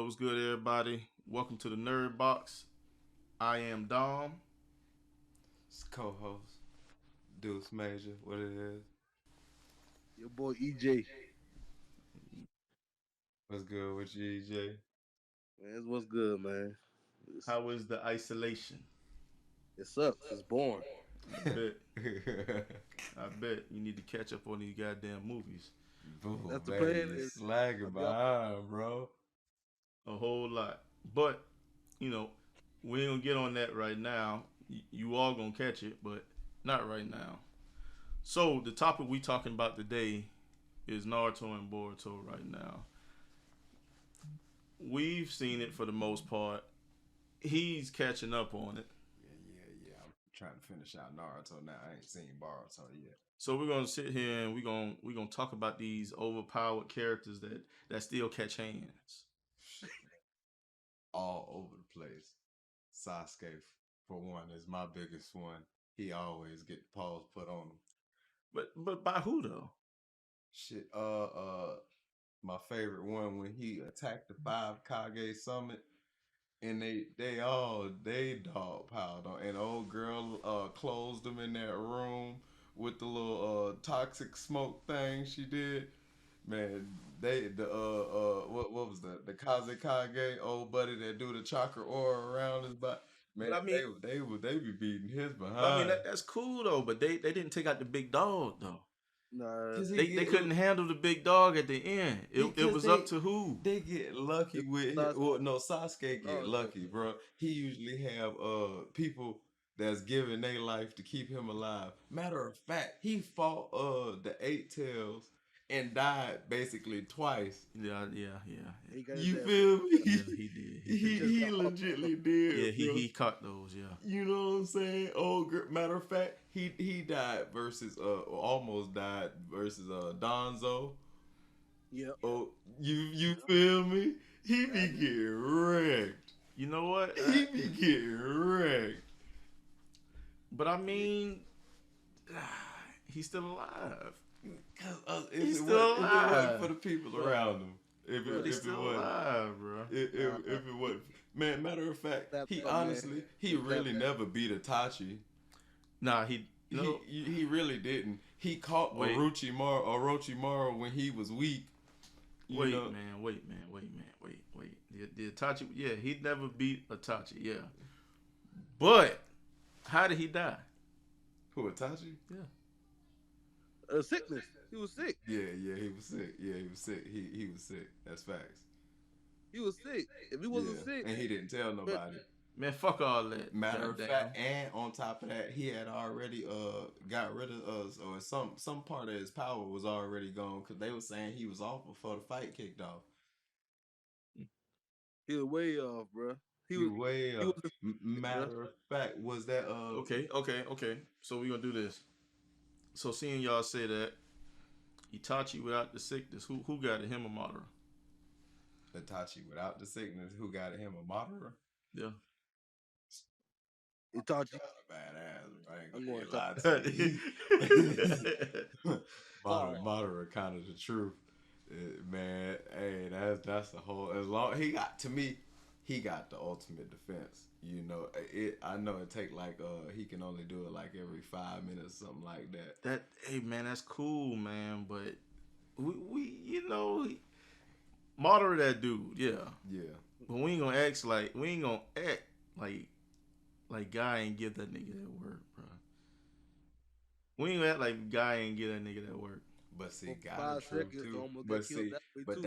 What's good, everybody? Welcome to the Nerd Box. I am Dom. It's co-host Deuce Major. What it is? Your boy EJ. What's good with you, EJ? Man, it's what's good, man. It's, How is the isolation? it sucks. It's boring. I bet. I bet you need to catch up on these goddamn movies. Boo, That's the baby, plan. you Is slagging I'll be all behind, bro. A whole lot. But, you know, we ain't gonna get on that right now. You all gonna catch it, but not right now. So the topic we talking about today is Naruto and Boruto right now. We've seen it for the most part. He's catching up on it. Yeah. I'm trying to finish out Naruto now. I ain't seen Boruto yet. So we're gonna sit here and we're gonna talk about these overpowered characters that still catch hands. All over the place. Sasuke, for one, is my biggest one. He always get the paws put on him. But by who though? Shit, my favorite one when he attacked the five Kage summit and they dog piled on, and old girl closed them in that room with the little toxic smoke thing she did. Man, what was the Kazekage old buddy that do the chakra aura around his body? Man, But I mean, they be beating his I mean, behind. that's cool though. But they didn't take out the big dog though. nah. Cause he They get couldn't handle the big dog at the end. It because was up to who? they get lucky It's with Sasuke. well, no, Sasuke get Oh, lucky, bro. He usually have people that's giving their life to keep him alive. Matter of fact, he fought the eight tails and died basically twice. Yeah. he got his You ass. feel me? Yeah, he did. He he did. just he got off. legitly did, Yeah, bro. he caught those. Yeah. You know what I'm saying? Oh, matter of fact, he died versus almost died versus Donzo. Yep. Oh, you feel me? He be getting wrecked. You know what? He be getting wrecked. But I mean, he's still alive. Cause He's if still it wasn't alive. for the people around him, He's if it still wasn't, alive, bro. if it wasn't, man. Matter of fact, Snap he back, honestly, man. he Snap really back. never beat Itachi. Nah, he no. He really didn't. He caught Wait. Orochimaru when he was weak. You Wait, know, man. Wait. The Itachi, yeah, he never beat Itachi, yeah. But how did he die? who Itachi? Yeah. Sickness. He was sick. Yeah, he was sick. Yeah, he was sick. He was sick. That's facts. He was sick. If he wasn't sick, and he didn't tell nobody. Man, fuck all that. Matter of Goddamn. fact, and on top of that, he had already got rid of us, or some part of his power was already gone because they were saying he was off before the fight kicked off. he was way off, bro. He He was. way He up. was. Bro. Matter of fact, was that Okay. So we're gonna do this. So seeing y'all say that, Itachi without the sickness, who got it, him or Madara? Itachi without the sickness? Who got him a Madara? Yeah. Itachi. Badass. I ain't I'm gonna going lie to to you. Alright. Madara kind of the truth. Man, hey, that's the whole. As long he got to me, he got the ultimate defense. You know, I know it take like he can only do it like every 5 minutes, something like that. Hey man, that's cool, man. But we you know, Madara that dude, yeah. Yeah, But we ain't gonna act like guy ain't give that nigga that work, bro. We ain't gonna act like guy ain't give that nigga that work. but see, For got 5 the truth seconds, too. almost But got killed see, that way but too.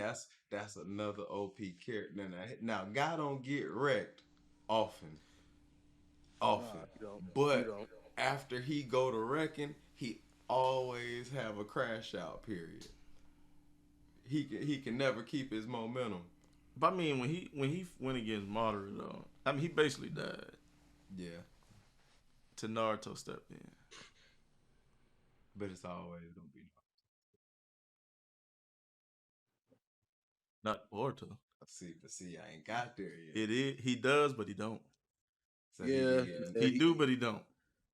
that's another OP character. Now, guy don't get wrecked often, Nah, you don't. You but don't. after he go to wrecking, he always have a crash out period. He can never keep his momentum. But I mean, when he went against Madara though, I mean he basically died. Yeah, To Naruto stepped in. but it's always gonna be. Not Boruto. See, I ain't got there yet. It is he does, but he don't. So Yeah, He do, but he don't.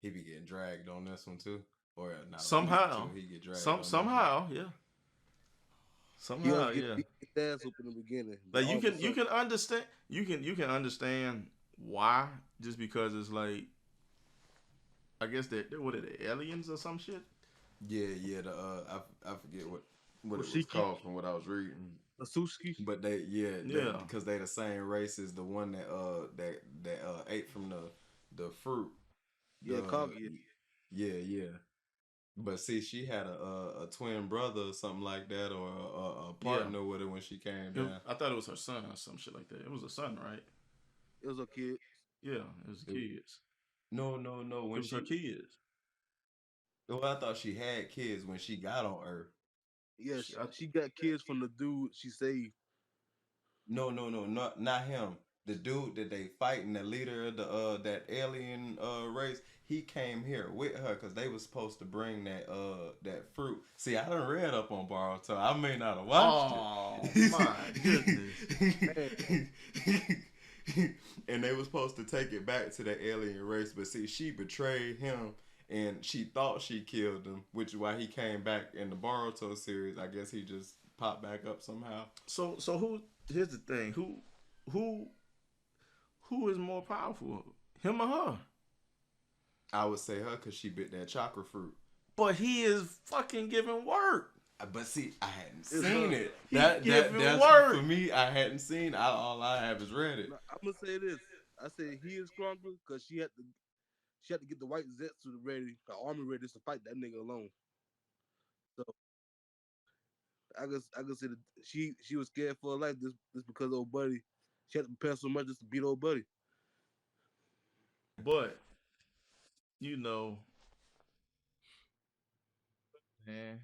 he be getting dragged on this one too, or not? Somehow. He get dragged on this one. Somehow, yeah. He Somehow, always get yeah. beat his ass up in the beginning, then Like all you of a can you sudden, can understand you can understand why, just because it's like, I guess that what are they, aliens or some shit? Yeah, yeah. I forget what it was Oshiki, called from what I was reading. Asuski, But they Yeah, because they the same race as the one that ate from the fruit. yeah, The Kaguya. yeah, yeah. But see, she had a twin brother or something like that, or a yeah. partner with her when she came down. I thought it was her son or some shit like that. It was a son, right? It was a kid. Yeah, it was the It- kids. no, no, no. It When was her she, kids. well, I thought she had kids when she got on Earth. Yeah, She, I, she got kids from the dude she saved. No, no, no, not him. The dude that they fighting, the leader of the that alien race, he came here with her because they was supposed to bring that fruit. See, I done read up on Boruto. I may not have watched oh my goodness. Man, it. And they was supposed to take it back to the alien race, but see, she betrayed him and she thought she killed him, which is why he came back in the Boruto series. I guess he just popped back up somehow. So who? Here's the thing. Who who is more powerful, him or her? I would say her because she bit that chakra fruit. But he is fucking giving work. But see, I hadn't it's seen her. it. He giving That's work. for me. I hadn't seen. All I have is read it. Now, I'm gonna say this. I said he is stronger because she had to get the white Zetsu ready, the army ready to fight that nigga alone. So I can say that she was scared for her life just because of old buddy. She had to prepare so much just to beat old buddy. But you know, man.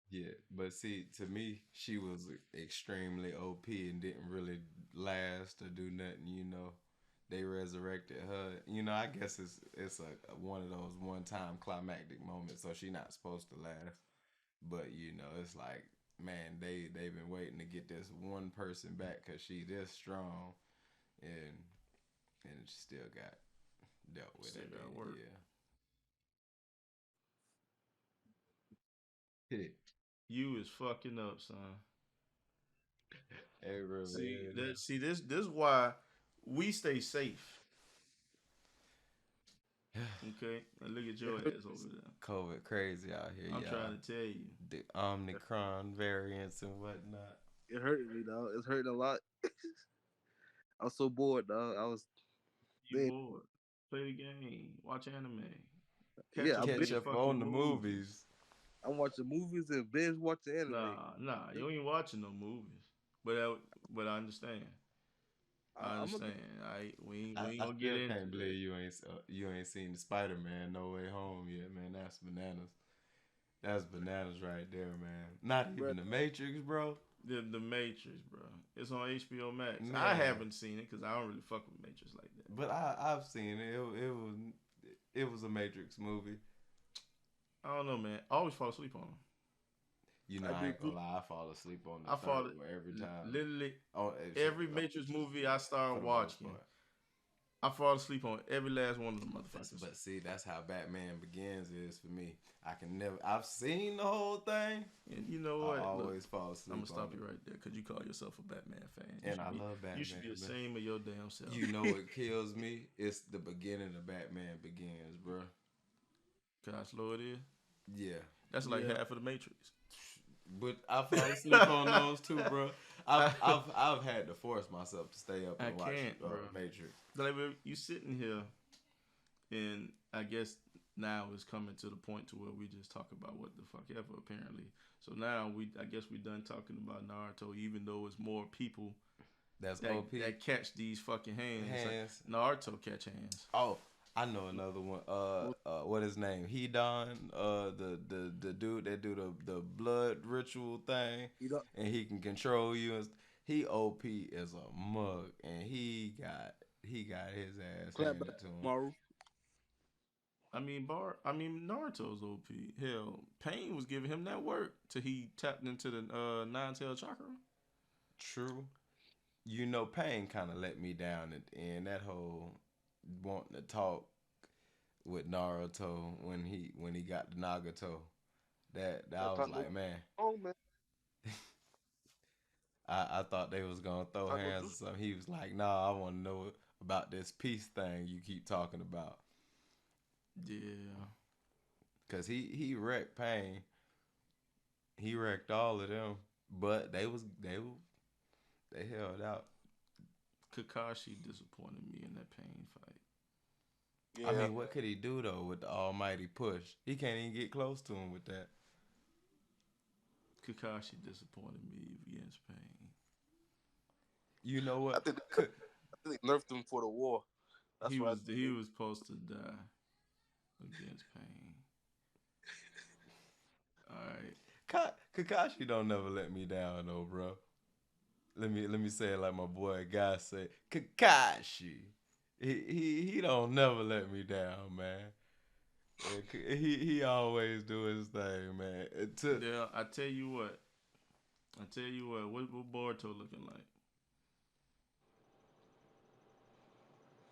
Yeah, but see, to me, she was extremely OP and didn't really last or do nothing. They resurrected her. I guess it's a one of those one time climactic moments, so she not supposed to last. But it's like, man, they've been waiting to get this one person back because she this strong, and she still got dealt with Still at the got end. work. Yeah. You is fucking up, son. It really See is. that. See this is why we stay safe. Okay, now look at It your hurt. ass over there. COVID crazy out here, I'm y'all. trying to tell you, The Omicron variants and whatnot. It hurted me, dog. It's hurting a lot. I'm so bored, dog. I was, you damn, bored. Play the game, watch anime, catch yeah. up with Catch these up fucking on the movies. movies. I'm watching movies and binge watching anime. Nah, you ain't watching no movies. But I understand. I I'm a understand. We ain't I gonna get still into can't that. believe you ain't seen the Spider Man No Way Home yet, man. That's bananas. That's bananas right there, man. Not bro. even the Matrix, bro. The Matrix, bro. It's on HBO Max. I Man, haven't seen it because I don't really fuck with Matrix like that. but I've seen it. It was a Matrix movie. I don't know, man. I always fall asleep on them. I I do ain't too. gonna lie. I fall asleep on the I third fall one every time. literally Oh, every Matrix movie I for start the most watching. part. I fall asleep on every last one of them motherfuckers. But see, that's how Batman Begins is for me. I can never. I've seen the whole thing. And you know I what? Look, always fall I'm asleep gonna stop on you it. right there because you call yourself a Batman fan. And I love You should Batman. be Man. ashamed of your damn self. You know what kills me? It's the beginning of Batman Begins, bro. Can I slow it is? Yeah, That's like Yeah, half of the Matrix. but I fall asleep on those too, bro. I've had to force myself to stay up I and watch can't, bro. Matrix. Like you sitting here, and I guess now it's coming to the point to where we just talk about what the fuck ever. Apparently, so now I guess we done talking about Naruto, even though it's more people That's that OP. that catch these fucking hands. Hands. Like, Naruto catch hands. Oh, I know another one. What his name? He Don. The dude that do the blood ritual thing, you know, and he can control you. He OP as a mug, and he got his ass clap back handed to him. tomorrow. I mean Naruto's OP. Hell, Pain was giving him that work till he tapped into the nine-tailed chakra. True. Pain kind of let me down at the end. That whole wanting to talk with Naruto when he got the Nagato. That I That was time like, man, oh man, I thought they was gonna throw I go hands do. or something. He was like, "Nah, I want to know about this peace thing you keep talking about." Yeah. Cause he wrecked Pain. He wrecked all of them, but they held out. Kakashi disappointed me in that pain fight. I Yeah, mean, what could he do though with the almighty push? He can't even get close to him with that. Kakashi disappointed me against pain. You know I what? think I think they nerfed him for the war. That's He what I was think. he was supposed to die against pain. All right. Kakashi don't never let me down though, bro. Let me say it like my boy Guy said. Kakashi. He don't never let me down, man. He always do his thing, man. Yeah, I tell you what. I tell you what Boruto looking like?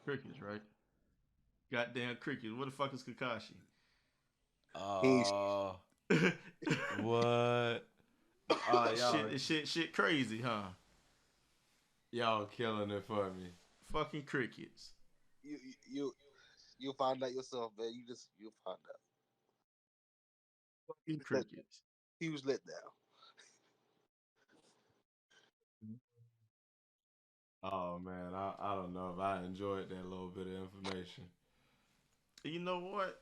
Crickets, right? Goddamn crickets. What the fuck is Kakashi? He ain't uh what? Y'all shit crazy, huh? y'all killing it for me. Fucking crickets. you you you'll find out yourself, man. You'll find out. He Fucking was let, crickets. he was let down. Oh man, I don't know if I enjoyed that little bit of information You know what?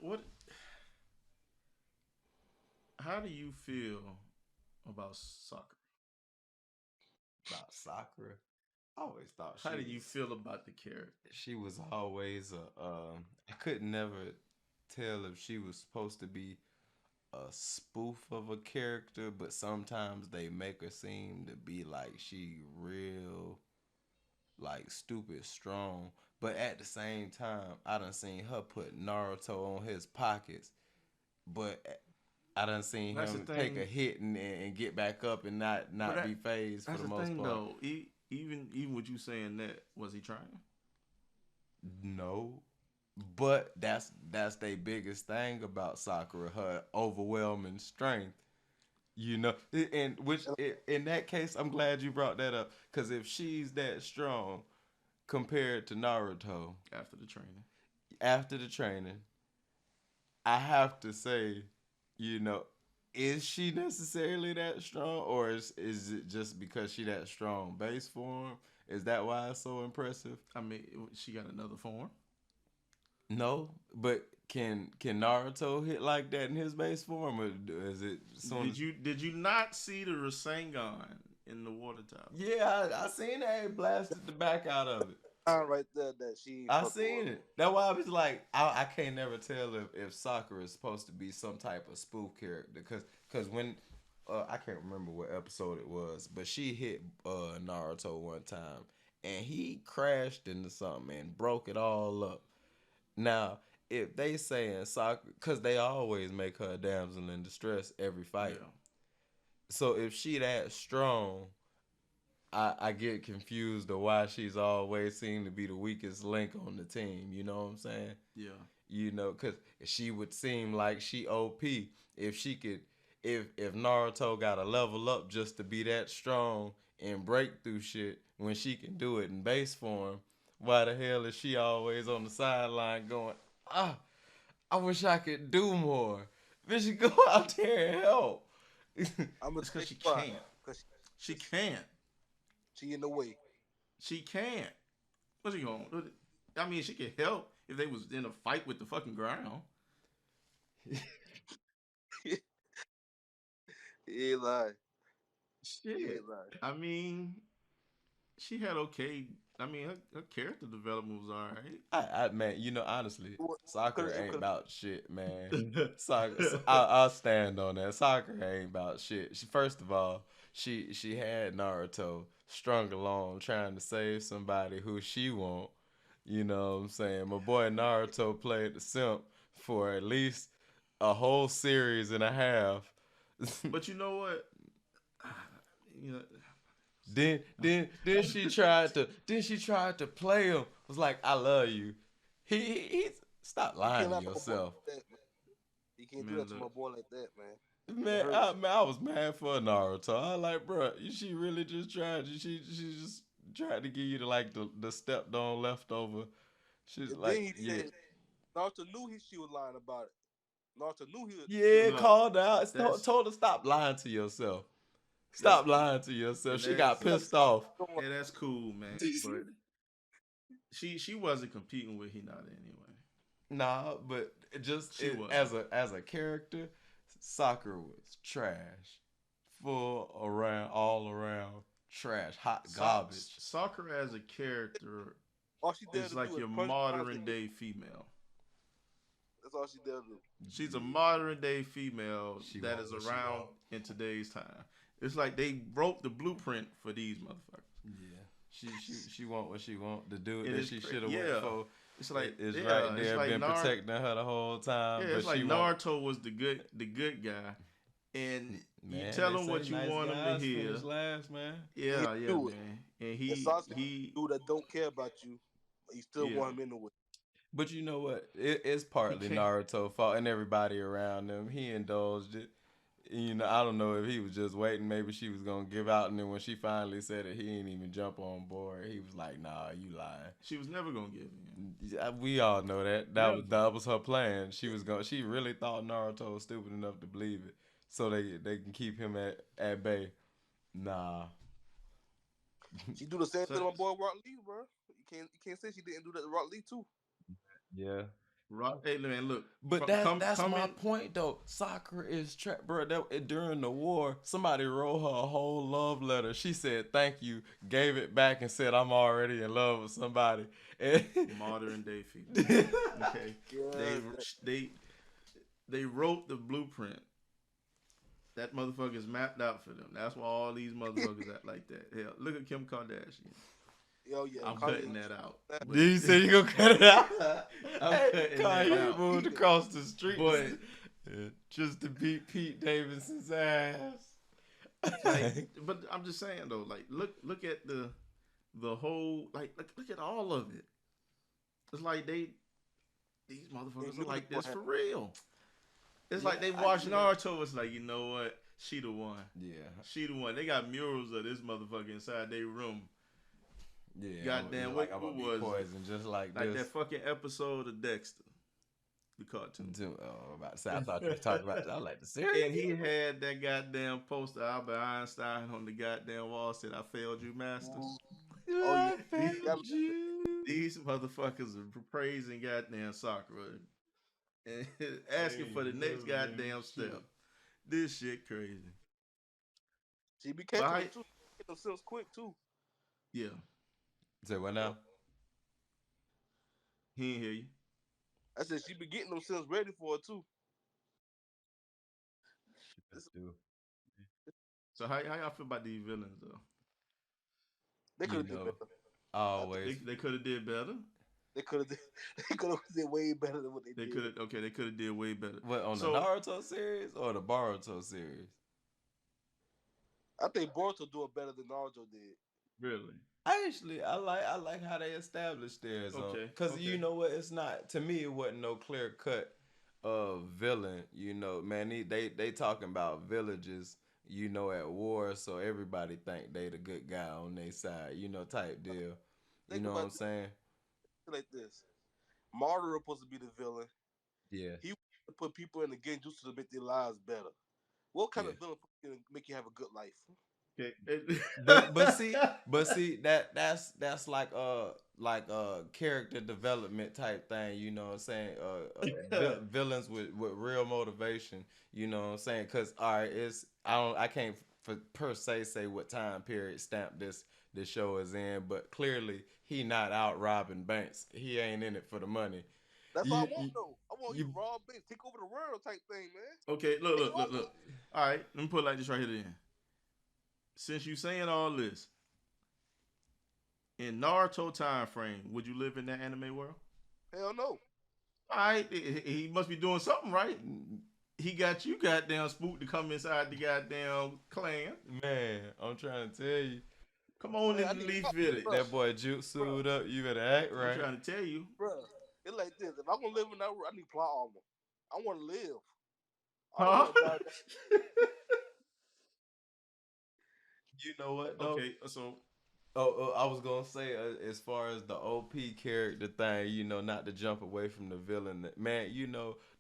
How do you feel about soccer? about Sakura. I always thought How do you feel about the character? she was always a. I could never tell if she was supposed to be a spoof of a character, but sometimes they make her seem to be like she real like stupid strong. But at the same time, I done seen her put Naruto on his pockets, but I done seen That's the him take a thing. hit and get back up and not But not be phased for that's the the most thing part. though. Even with you saying that, was he trying? No, but that's their biggest thing about Sakura, her overwhelming strength. You know, and which in that case, I'm glad you brought that up because if she's that strong compared to Naruto After the training. after the training, I have to say, you know, is she necessarily that strong, or is it just because she that strong base form? Is that why it's so impressive? I mean, she got another form. No, but can Naruto hit like that in his base form, or is it soon Did as? you not see the Rasengan in the water tower? Yeah, I seen that he blasted the back out of it. Right there that she ain't I fucking seen with. it. That's why I was like, I can't never tell if Sakura is supposed to be some type of spoof character because when I can't remember what episode it was, but she hit Naruto one time and he crashed into something and broke it all up. Now, if they saying Sakura, because they always make her a damsel in distress every fight. Yeah, So if she that strong, I get confused of why she's always seemed to be the weakest link on the team. You know what I'm saying? yeah. You know, because she would seem like she OP if she could. If Naruto got to level up just to be that strong and break through shit when she can do it in base form, why the hell is she always on the sideline going, ah, I wish I could do more. Bitch, go out there and help. I'm gonna It's tell because you she why. can't. Cause She can't. she in the way. She can't. What's she going? I mean, she could help if they was in a fight with the fucking ground. He ain't lying. He Shit. ain't lying. I mean, she had okay. I mean, her character development was all I man, you know, honestly, soccer It ain't could about shit, man. right. Soccer, I'll stand on that. Soccer ain't about shit. First of all, she had Naruto strung along trying to save somebody who she want. You know what I'm saying? My boy Naruto played the simp for at least a whole series and a half. But you know what? You know, Then she tried to play him. Was like, I love you. He's stop you lying to cannot my boy yourself. like that, man. You can't do man, that to my look. boy like that, man. It Man, hurts. I was mad for Naruto. I like, bro, she really just tried. She just tried to give you the stepped on leftover. She's And like, then he yeah, said Naruto knew she was lying about it. Naruto knew she was yeah, lying. Look, called out. that's Told her stop lying to yourself. that's Stop lying to yourself. and She got that's She got pissed off. yeah, that's cool, man. But she wasn't competing with Hinata anyway. Nah, but She wasn't. as a character, Sakura was trash, full around, all around trash, hot garbage. Sakura as a character all she dared is to do like is your punch modern Naruto. day female. That's all she dared to do. She's a modern day female She that want is what she around want. in today's time. It's like they wrote the blueprint for these motherfuckers. Yeah, she want what she want. The dude And that it's she should have went yeah. for It's like is right yeah, it's there, like been protecting her the whole yeah, time. But it's like she want. Naruto was the good guy, and you Man, tell they him say what you nice want him to guys hear. finish last, man. And he Yeah, knew it. man. And And he Sasuke, he dude that don't care about you, but you still yeah. want him anyway. But you know what? It's He partly can't. Naruto fault and everybody around him. He indulged it. You know, I don't know if he was just waiting. Maybe she was gonna give out, and then when she finally said it, he didn't even jump on board. He was like, "Nah, you lying." She was never gonna give in. We all know that. Never. That was her plan. She was going. She really thought Naruto was stupid enough to believe it, so they can keep him at bay. Nah. She do the same thing So to my boy Rock Lee, bro. You can't say she didn't do that to Rock Lee too. Yeah. Hey man, look. But Come that's my coming. point though. Sakura is trapped, bro. During the war, somebody wrote her a whole love letter. She said thank you, gave it back, and said I'm already in love with somebody. And Modern day female. Okay. Yeah, They they wrote the blueprint. That motherfucker's mapped out for them. That's why all these motherfuckers act like that. Hell, look at Kim Kardashian. yo, yeah. I'm Kanye- cutting that out. But you said you gonna cut it out? I'm Hey, cutting that Kanye out. moved across the street But just to beat Pete Davidson's ass. like, but I'm just saying though, like look at the whole look at all of it. It's like these motherfuckers are like this for real. It's like they watch Naruto. It's like, you know what? She the one. Yeah. She the one. They got murals of this motherfucker inside their room. Yeah. Goddamn, like what I'm gonna was be it? poisoned just like Like this. that fucking episode of Dexter, the cartoon. Oh, about to say, I thought you were talking about. I was like the series. And he had that goddamn poster of Albert Einstein on the goddamn wall. Said, "I failed you, master." Oh, yeah. I failed you. These motherfuckers are praising goddamn Sakura and asking for the next goddamn step. This shit crazy. She be catching But them too. Get them sense quick too. yeah, Say what now? he ain't hear you. I said she be getting them sense ready for it too. So how y'all feel about these villains though? They could You have did know, better. always. They could have did better. They could have. They could have did way better than what they They did. could have They could have did way better. What on So- the Naruto series or the Boruto series? I think Boruto doing better than Naruto did. Really? I like how they established theirs. Okay, Because okay. you know what, it's not, to me it wasn't no clear cut villain. You know, man, they talking about villages. You know, at war, so everybody think they the good guy on their side. You know, type deal. You Think know what about I'm saying? Like this, Martyr supposed to be the villain. Yeah. He put people in the game just to make their lives better. What kind Yeah. of villain can make you have a good life? Okay. But see that's like character development type thing, you know what I'm saying? Villains with real motivation, you know what I'm saying? Cuz all right, I can't per se say what time period stamp this show is in, but clearly he not out robbing banks. He ain't in it for the money. That's what I want though. I want you you- to rob banks, take over the world type thing, man. Okay, look. All right, let me put it like this right here then. Since you saying all this, in Naruto time frame, would you live in that anime world? Hell no. All right, he must be doing something right. He got you goddamn spooked to come inside the goddamn clan. Man, I'm trying to tell you. Come on Man, I in the need Leaf help, Village. bro. That boy jutsu'd up. You better act I'm right. trying to tell you. Bruh, it's like this. If I'm gonna live in that world, I need plot armor. I want to live. I don't Huh? know, dog. You know what though? Okay, so I was gonna say, as far as the OP character thing, not to jump away from the villain, man,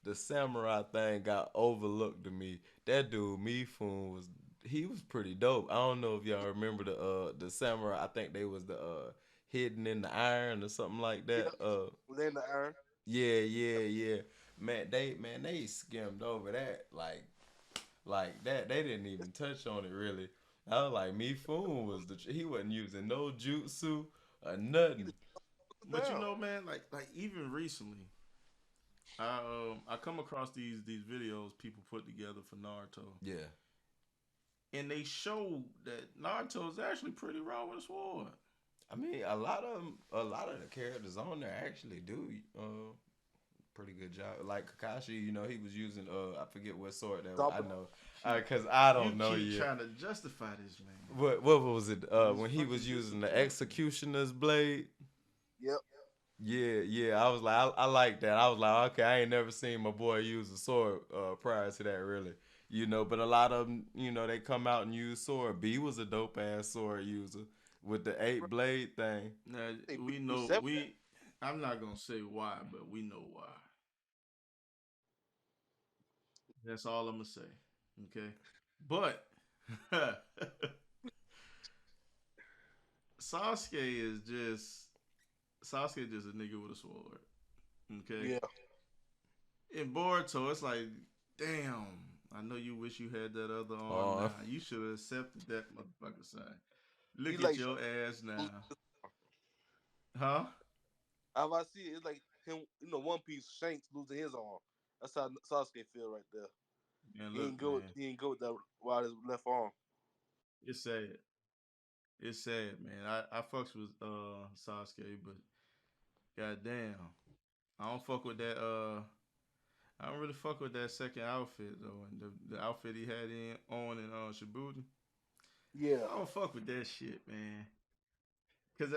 the samurai thing got overlooked to me. That dude, Mifune, he was pretty dope. I don't know if y'all remember the samurai. I think they was the hidden in the iron or something like Yeah, that. Land the Iron. Yeah. Man, they skimmed over that like that. They didn't even touch on it really. I was like, Mifune he wasn't using no jutsu or He nothing. just but down. man, like even recently, I come across these videos people put together for Naruto, Yeah. and they show that Naruto is actually pretty raw with a sword. I mean, a lot of the characters on there actually do pretty good job. Like Kakashi, he was using I forget what sword that was. I Double. know, Keep, cause I you don't know keep yet. trying to justify this man. What was it? This When he fucking was using the disappointing. executioner's blade. Yep. Yeah. I was like, I like that. I was like, okay, I ain't never seen my boy use a sword prior to that, really. But a lot of them, they come out and use sword. B was a dope ass sword user with the eight blade thing. Now They beat we you know seven. we. I'm not gonna say why, but we know why. That's all I'm gonna say. Okay, but Sasuke is just Sasuke just a nigga with a sword. Okay, Yeah. in Boruto, it's like, damn. I know you wish you had that other arm Uh, now. You should have accepted that motherfucker sign. He Look at like your ass now, lose- huh? how I see it, it's like him, One Piece Shanks losing his arm. That's how Sasuke feel right there. Man, He ain't look, good. man, He ain't good with that wide his left arm. it's sad. It's sad, man. I fucks with Sasuke, but goddamn, I don't fuck with that. I don't really fuck with that second outfit though, and the outfit he had in on in Shibuya. Yeah. I don't fuck with that shit, man. Cause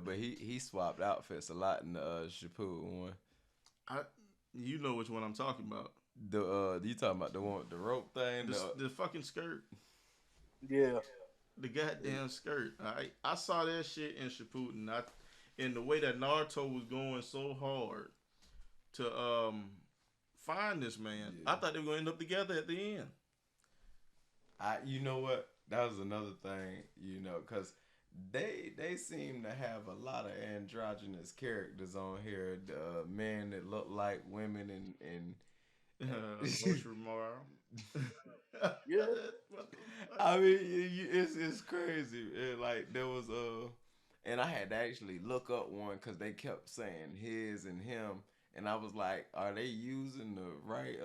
but he swapped outfits a lot in the Shippuden one. I, you know which one I'm talking about. You talking about the one with the rope thing? The fucking skirt, Yeah. the Yeah. goddamn skirt. I saw that shit in Shippuden. In the way that Naruto was going so hard to find this man, I Yeah. thought they were gonna end up together at the end. You know what? That was another thing, because they seem to have a lot of androgynous characters on here. Men that look like women and Orochimaru. Yeah. I mean, it's crazy. Like there was and I had to actually look up one because they kept saying his and him, and I was like, are they using the right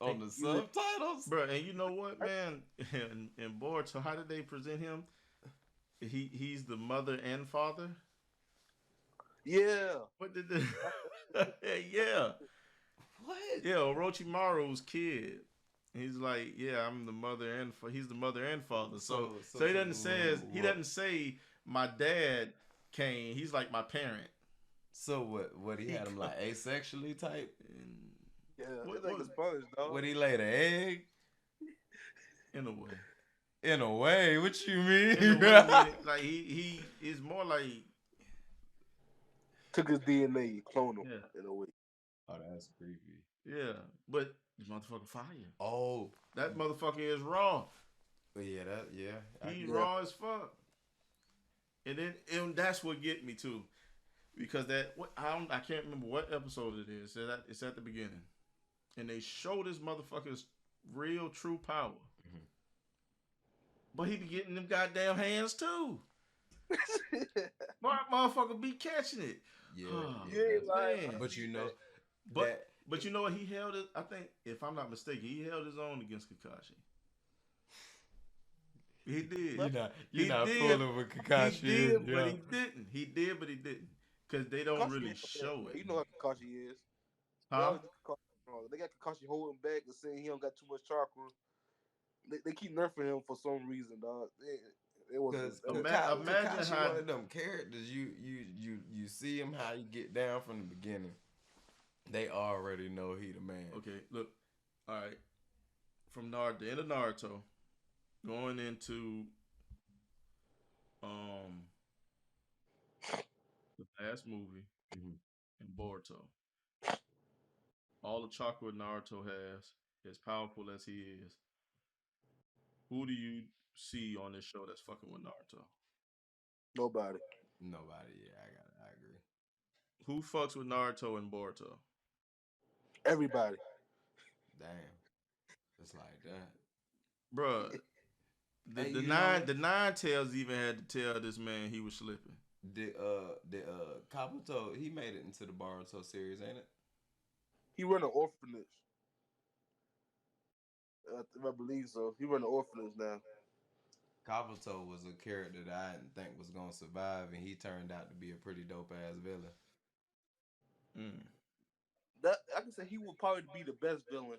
on the You look subtitles? Bro, and you know what, man? In Boruto, how did they present him? He's the mother and father. Yeah. What did the yeah What? yeah Orochimaru's kid? He's like, yeah, I'm the mother and he's the mother and father. So he doesn't say my dad came. He's like my parent. So what he He had him like asexually type? and Yeah. It's like what a sponge, dog. What he laid an egg? in a way. In a way, what you mean? In a way, meaning, like he is more like Took his DNA, cloned him yeah. in a way. Oh, that's creepy. Yeah, but this motherfucker fire. Oh, That motherfucker is raw. but yeah, I He get Yeah. raw as fuck. And that's what get me too, because I can't remember what episode it is. It's at the beginning, and they show this motherfucker's real true power. Mhm. But he be getting them goddamn hands too. Motherfucker be catching it. Yeah, Oh, yeah. You ain't lying. man. But you know But that but you know what? He held it. I think if I'm not mistaken, he held his own against Kakashi. He did. you're He not did. fooling with He Kakashi. did, but Yeah. he didn't. He did, but he didn't. Because they don't Kakashi really ain't like that, show man. it. You know how Kakashi is. They Huh? always do Kakashi wrong. They got Kakashi holding back and saying he don't got too much chakra. They keep nerfing him for some reason, dog. It wasn't. Cause That was, Imagine Kakashi how. one of them characters. You see him how you get down from the beginning. They already know he the man. Okay, look. All right. From Naruto, the end of Naruto, going into um the last movie Mhm. in Boruto. All the chakra Naruto has, as powerful as he is, who do you see on this show that's fucking with Naruto? Nobody. Nobody. Yeah, I agree. Who fucks with Naruto and Boruto? Everybody. Damn, it's like that. Bruh, the, Hey, the you know nine what? the nine tails even had to tell this man he was slipping. The Kabuto, he made it into the Boruto series, ain't it? He run an orphanage. If I believe so. He run an orphanage now. Kabuto was a character that I didn't think was gonna survive, and he turned out to be a pretty dope ass villain. Mm. That I can say he would probably be the best villain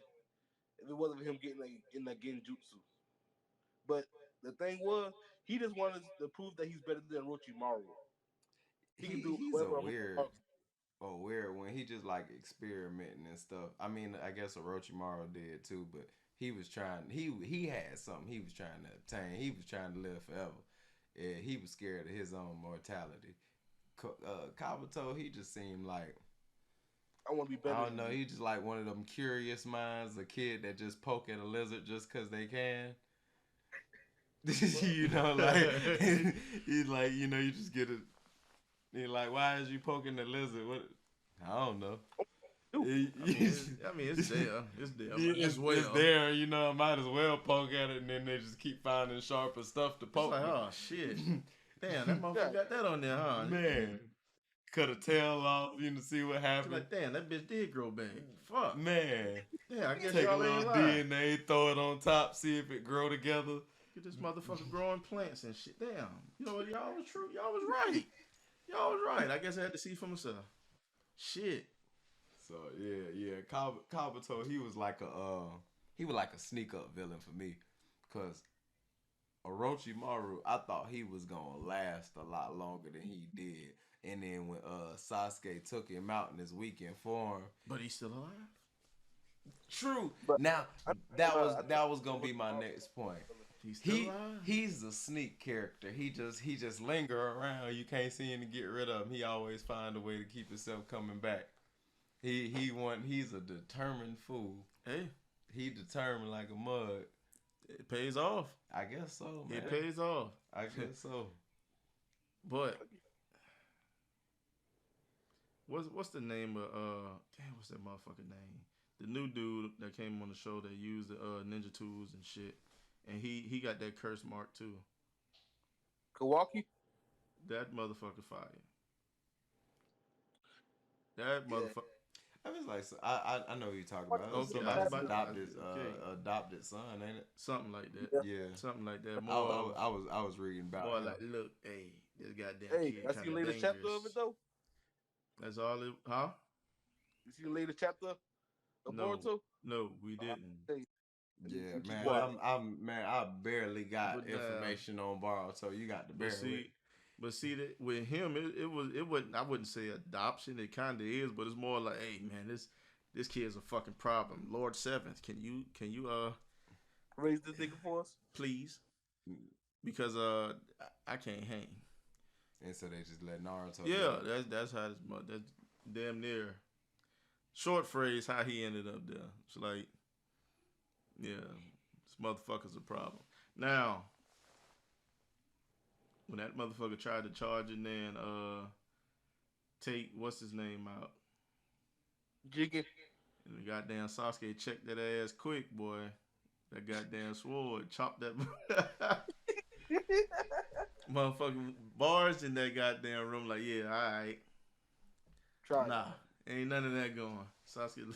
if it wasn't for him getting in that genjutsu. But the thing was, he just wanted to prove that he's better than Orochimaru. He can do He's whatever a weird when he just like experimenting and stuff. I mean, I guess Orochimaru did too, but he was trying. He had something he was trying to obtain. He was trying to live forever. Yeah, he was scared of his own mortality. Kabuto, he just seemed like I want to be I better don't than know. you. He just like one of them curious minds, a kid that just poke at a lizard just cause they can. You know, like he's like, you just get it. He's like, why is you poking the lizard? What? I don't know. Dude, It's there. It's there. Might as It's well. there, I might as well poke at it, and then they just keep finding sharper stuff to It's poke like, with. oh shit. Damn, that motherfucker got that on there, huh? Man, cut a tail off, see what She's happened. like, damn, that bitch did grow back. Fuck. Man, Yeah, I guess take a y'all little ain't lying. DNA, throw it on top, see if it grow together. Get this motherfucker growing plants and shit. Damn. You know what? Y'all was true. Y'all was right. Y'all was right. I guess I had to see for myself. Shit. So yeah. Kabuto, he was like a sneak up villain for me, cause Orochimaru, I thought he was gonna last a lot longer than he did. And then when Sasuke took him out in his weekend form, But he's still alive. true. but Now I, that was gonna be my next point. He's still alive. He's a sneak character. He just linger around. You can't see him to get rid of him. He always find a way to keep himself coming back. He's a determined fool. Hey, He determined like a mug. it pays off. I guess so, man. It pays off. I guess so. But what's the name of damn, what's that motherfucker name? The new dude that came on the show that used the ninja tools and shit. And he got that curse mark too. Kawaki. That motherfucker fire. That Yeah. motherfucker. I was like, I know who you're talking about. It was Okay, I was somebody's about to. adopted son, ain't it? Something like that. Yeah. Yeah. Something like that. I was reading about More him. like, look, hey, this goddamn Hey, kid I kind seen of the latest chapter of dangerous. it though. That's all it, huh? You see the latest chapter of No, Boruto? no, we didn't. Hey, Yeah, keep man. watching. I barely got But, information on borrow, so you got to bear But with. see that with him, it wasn't. I wouldn't say adoption. It kind of is, but it's more like, hey, man, this kid's a fucking problem. Lord Seventh, can you Raise this nigga for us. please? Because I can't hang. And so they just let Naruto. Yeah, that's how that's damn near short phrase how he ended up there. It's like, yeah, this motherfucker's a problem. Now, when that motherfucker tried to charge and then take what's his name out, Jiggy. and the goddamn Sasuke checked that ass quick, boy. That goddamn sword chopped that motherfucking bars in that goddamn room. Like, yeah, all right, Try. nah, ain't none of that going. Sasuke,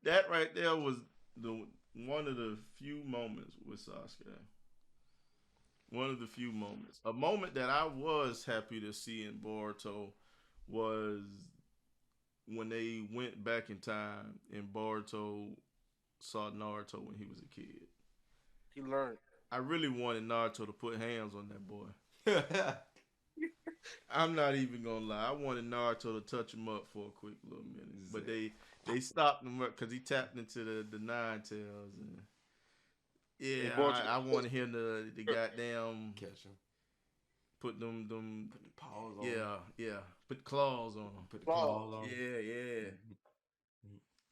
that right there was the one of the few moments with Sasuke. One of the few moments. A moment that I was happy to see in Boruto was when they went back in time and Boruto saw Naruto when he was a kid. He learned. I really wanted Naruto to put hands on that boy. I'm not even gonna lie. I wanted Naruto to touch him up for a quick little minute, but they stopped him up because he tapped into the nine tails, and And yeah, Boruto, I wanted him to the goddamn Catch him. put them Put the paws on him. yeah put claws on him. Put the claws. claws on him. Yeah.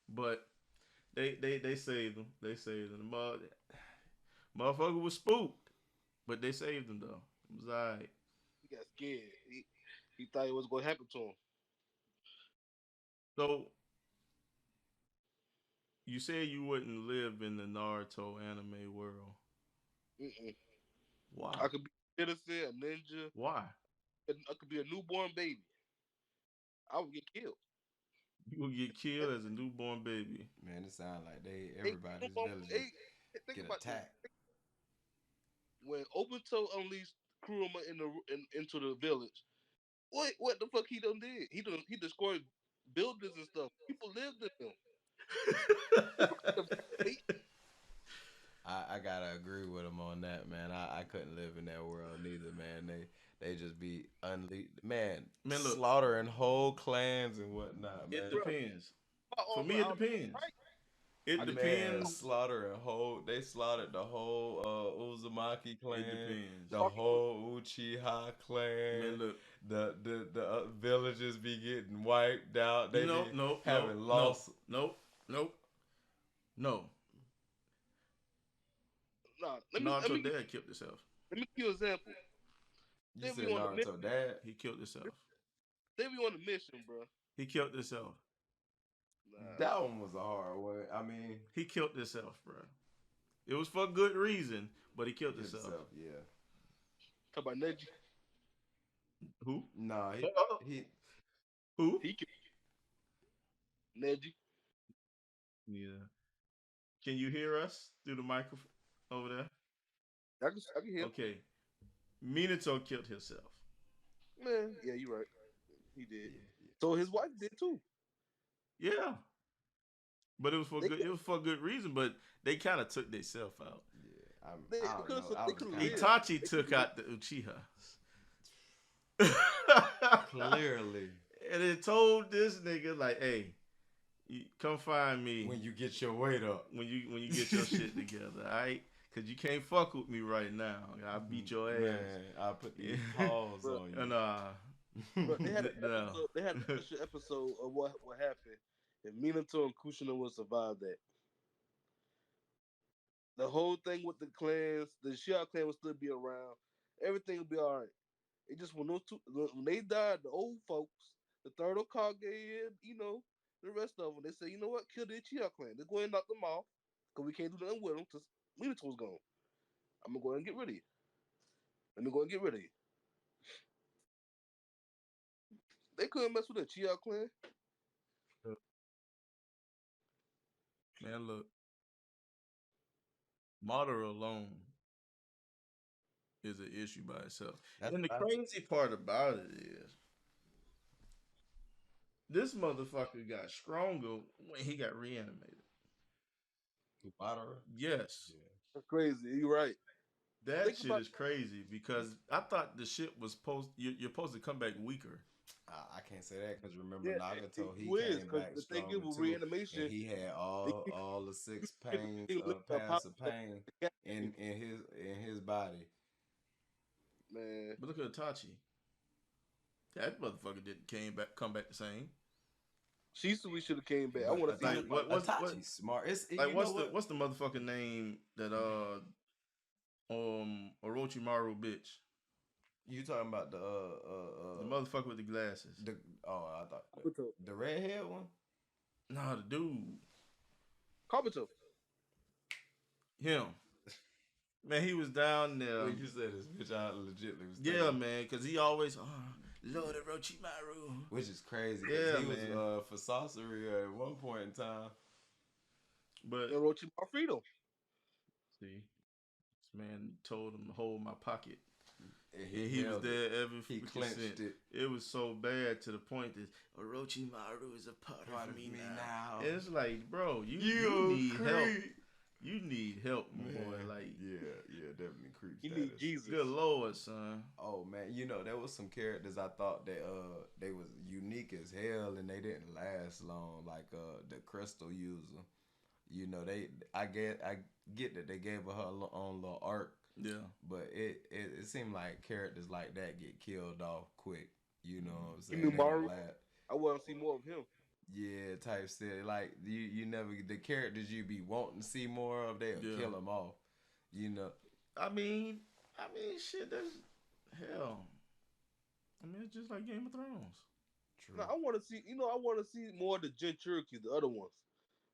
But they saved him. They saved him. Motherfucker was spooked, but they saved him though. It was alright. He got scared. He thought it was going to happen to him. So you said you wouldn't live in the Naruto anime world. Mm-mm. Why? I could be a citizen, a ninja. Why? I could be a newborn baby. I would get killed. You will get killed as a newborn baby. Man, it sounds like Hey, everybody's villages hey, think get about this. attacked. When Obito unleashed Kuruma into the village, what the fuck he done did? He destroyed buildings and stuff. People lived in them. I gotta agree with him on that, man. I couldn't live in that world neither, man. They just be man, Man, look, slaughtering whole clans and whatnot, man. it depends. For Oh, me, it depends. It Man, depends. they slaughtered the whole Uzumaki clan, It depends. the whole Uchiha clan. Man, look. The villages be getting wiped out. They having lost. No. Nah, let Naruto me dad killed himself. give you an example. You said Naruto dad? He killed himself. They be on a mission, bro. He killed himself. Nah. That one was a hard one. I mean, he killed himself, bro. It was for good reason, but he killed himself. Yeah. Talk about Neji. Who? Nah, he Who? He killed Neji. Yeah. Can you hear us through the microphone over there? I can hear. Okay. Minato killed himself. Man, yeah, you're right. He did. Yeah. So his wife did too. Yeah. But it was for good. It was for good reason. But they kind of took themselves out. Yeah, I don't know. Itachi took out the Uchihas. Clearly. And it told this nigga like, "Hey, you come find me when you get your weight up. When you get your shit together, all right? Because you can't fuck with me right now. I'll beat your ass. Man, I'll put these paws on you." And but they had an episode of what happened if Minato and Kushina would survive that. The whole thing with the clans, the Shia clan would still be around. Everything would be all right. It just when they died, the old folks, the third Okage, the rest of them, they say, you know what, kill the Shia clan. They're going to knock them off because we can't do nothing with them because Minato's gone. I'm gonna go ahead and get rid of you. Let me go and get rid of you. They couldn't mess with the Chia clan. Man, look. Madara alone is an issue by itself. And the crazy part about it is this motherfucker got stronger when he got reanimated. Madara? Yes. Yeah. That's crazy. You're right. That shit is crazy because I thought the shit was you're supposed to come back weaker. I can't say that because remember Nagato, he came back stronger too. Reanimation. And he had all the 6 pounds of pain in his body. Man, but look at Itachi. That motherfucker didn't come back the same. Shisui should have came back. I want to see Itachi's smart. It's like what's the motherfucking name that Orochimaru bitch? You talking about the motherfucker with the glasses? I thought the redhead one. Nah, the dude. Kabuto. Him. Man, he was down there. When you said this bitch, I legitimately was. Yeah, man, because he always Lord Orochimaru, which is crazy. Yeah, he was for sorcery at one point in time. But Orochimaru freedom. See, this man told him to hold my pocket. And he was there every he clenched it. It was so bad to the point that Orochimaru is a part of me now. It's like, bro, you need help. You need help, my boy. Man, Like, yeah, definitely creep You need status. Jesus. good lord, son. Oh man, there was some characters I thought that they was unique as hell and they didn't last long, like the crystal user. I get that they gave her own little arc, Yeah. but it seemed like characters like that get killed off quick. You know what I'm You saying? mean They don't Mario? last. I want to see more of him. Yeah, type shit. Like you never the characters you be wanting to see more of, they'll Yeah. kill them off. You know. I mean, shit. That's hell. I mean, it's just like Game of Thrones. No, True. I want to see. I want to see more of the Gen Cherokee, the other ones.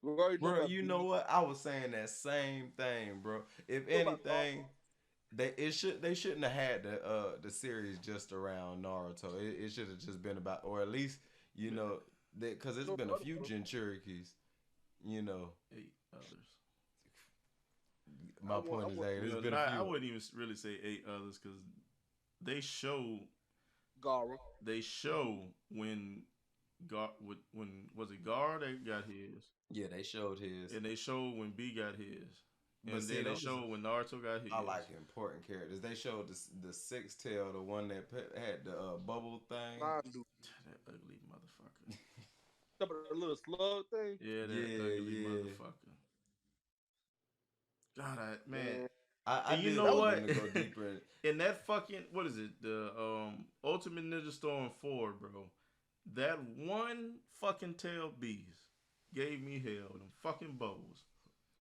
We already know Bro, about you B. know what? I was saying that same thing, bro. If What about anything, they shouldn't have had the series just around Naruto. It should have just been about, or at least because it's No, been the a other few ones. Gen Cherokees. You know, 8 others. I my want. point I is want that there's Well, been a not. I few. wouldn't even really say 8 others because they show Gara. when when was it Gar that got his, Yeah, they showed his, and they showed when B got his, but and see, then they those showed when Naruto got his. I like important characters. They showed the six tail, the one that had the bubble thing. Slime dude. That ugly motherfucker. Except for the little slug thing. Yeah, that Yeah, ugly yeah. motherfucker. God, man. Man, I And you did know that was want what? them to go deeper in. In that fucking what is it? The Ultimate Ninja Storm 4, bro. That one fucking tail beast gave me hell. Them fucking bubbles.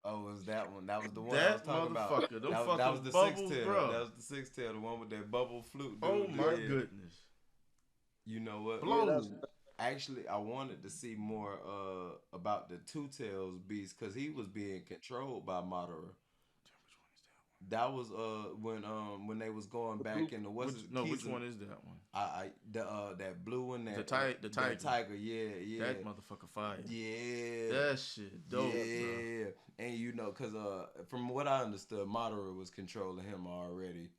Oh, was that one? That was the one I was That talking about. motherfucker. Them That was fucking the six bubbles, tail. bro. That was the six tail, the one with that bubble flute Oh dude. my Yeah. goodness. You know what? yeah, Blow. Actually, I wanted to see more about the two tails beast because he was being controlled by Madara. That was when they was going the blue. back in the what's Which it no, which Kisen one is that one? that blue one The that tiger. tiger, yeah, That motherfucker fire. yeah. That shit dope, bro. Yeah, and cause from what I understood, Madara was controlling him already.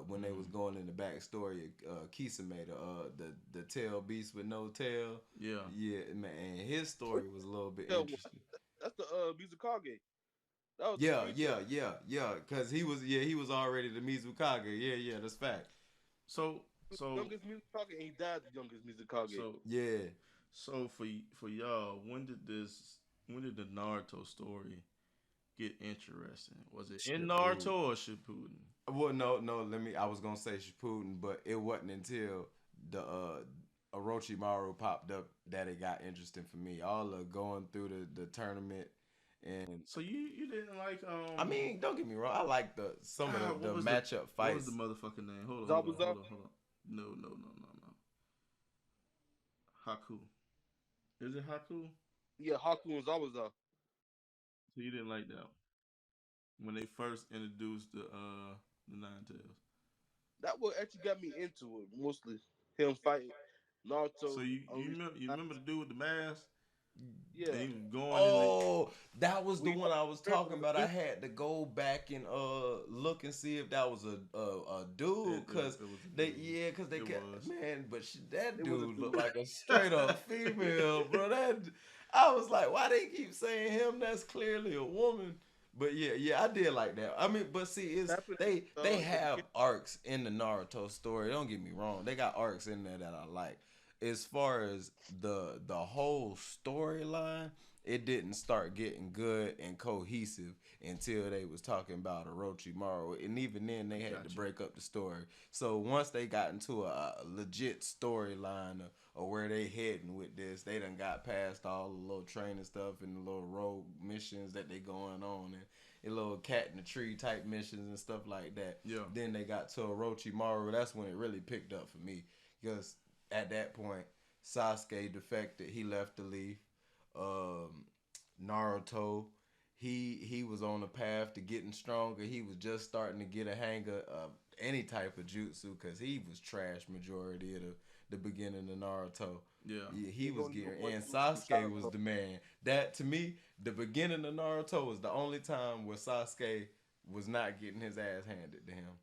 When they was going in the backstory, Kisame, the tail beast with no tail. Yeah. Yeah, man, and his story was a little bit Yeah, interesting. that's the Mizukage. That was the Yeah, three yeah, tail. yeah, cause he was already the Mizukage. Yeah, that's fact. So He was the so youngest Mizukage, and he died the youngest Mizukage. so Yeah. so for y'all, when did the Naruto story get interesting? Was it in Shippuden. Naruto or Shippuden? Well, no. I was gonna say Shippuden, but it wasn't until the Orochimaru popped up that it got interesting for me. All of going through the tournament, and So you didn't like I mean, don't get me wrong. I like some of God, the matchup what was the fights. motherfucking name? Zabuza. Hold on. No. Haku. Is it Haku? Yeah, Haku and Zabuza. So you didn't like that when they first introduced the Nine Tails. That what actually got me into it. Mostly him fighting So Naruto. you remember the dude with the mask and Yeah, he was going in the Oh, that was the we one I was from talking the about. I blue. had to go back and look and see if that was a dude, cause it was a dude. cause they It kept was. man, but that It was a dude dude. looked like a straight up female, bro. That I was like, why they keep saying him? That's clearly a woman. But yeah, I did like that. I mean, but see, it's Happened they at the have beginning. arcs in the Naruto story. Don't get me wrong, they got arcs in there that I like. As far as the whole storyline, it didn't start getting good and cohesive until they was talking about Orochimaru, and even then they had to Gotcha. break up the story. So once they got into a legit storyline of where they heading with this, they done got past all the little training stuff and the little rogue missions that they going on and little cat in the tree type missions and stuff like that. Yeah. Then they got to Orochimaru. That's when it really picked up for me because at that point Sasuke defected. He left the leaf. Um, Naruto, he was on the path to getting stronger. He was just starting to get a hang of any type of jutsu because he was trash majority of the beginning of Naruto. Yeah. Yeah, he He was gonna do getting, one and jutsu Sasuke was Naruto. the man. That to me, the beginning of Naruto was the only time where Sasuke was not getting his ass handed to him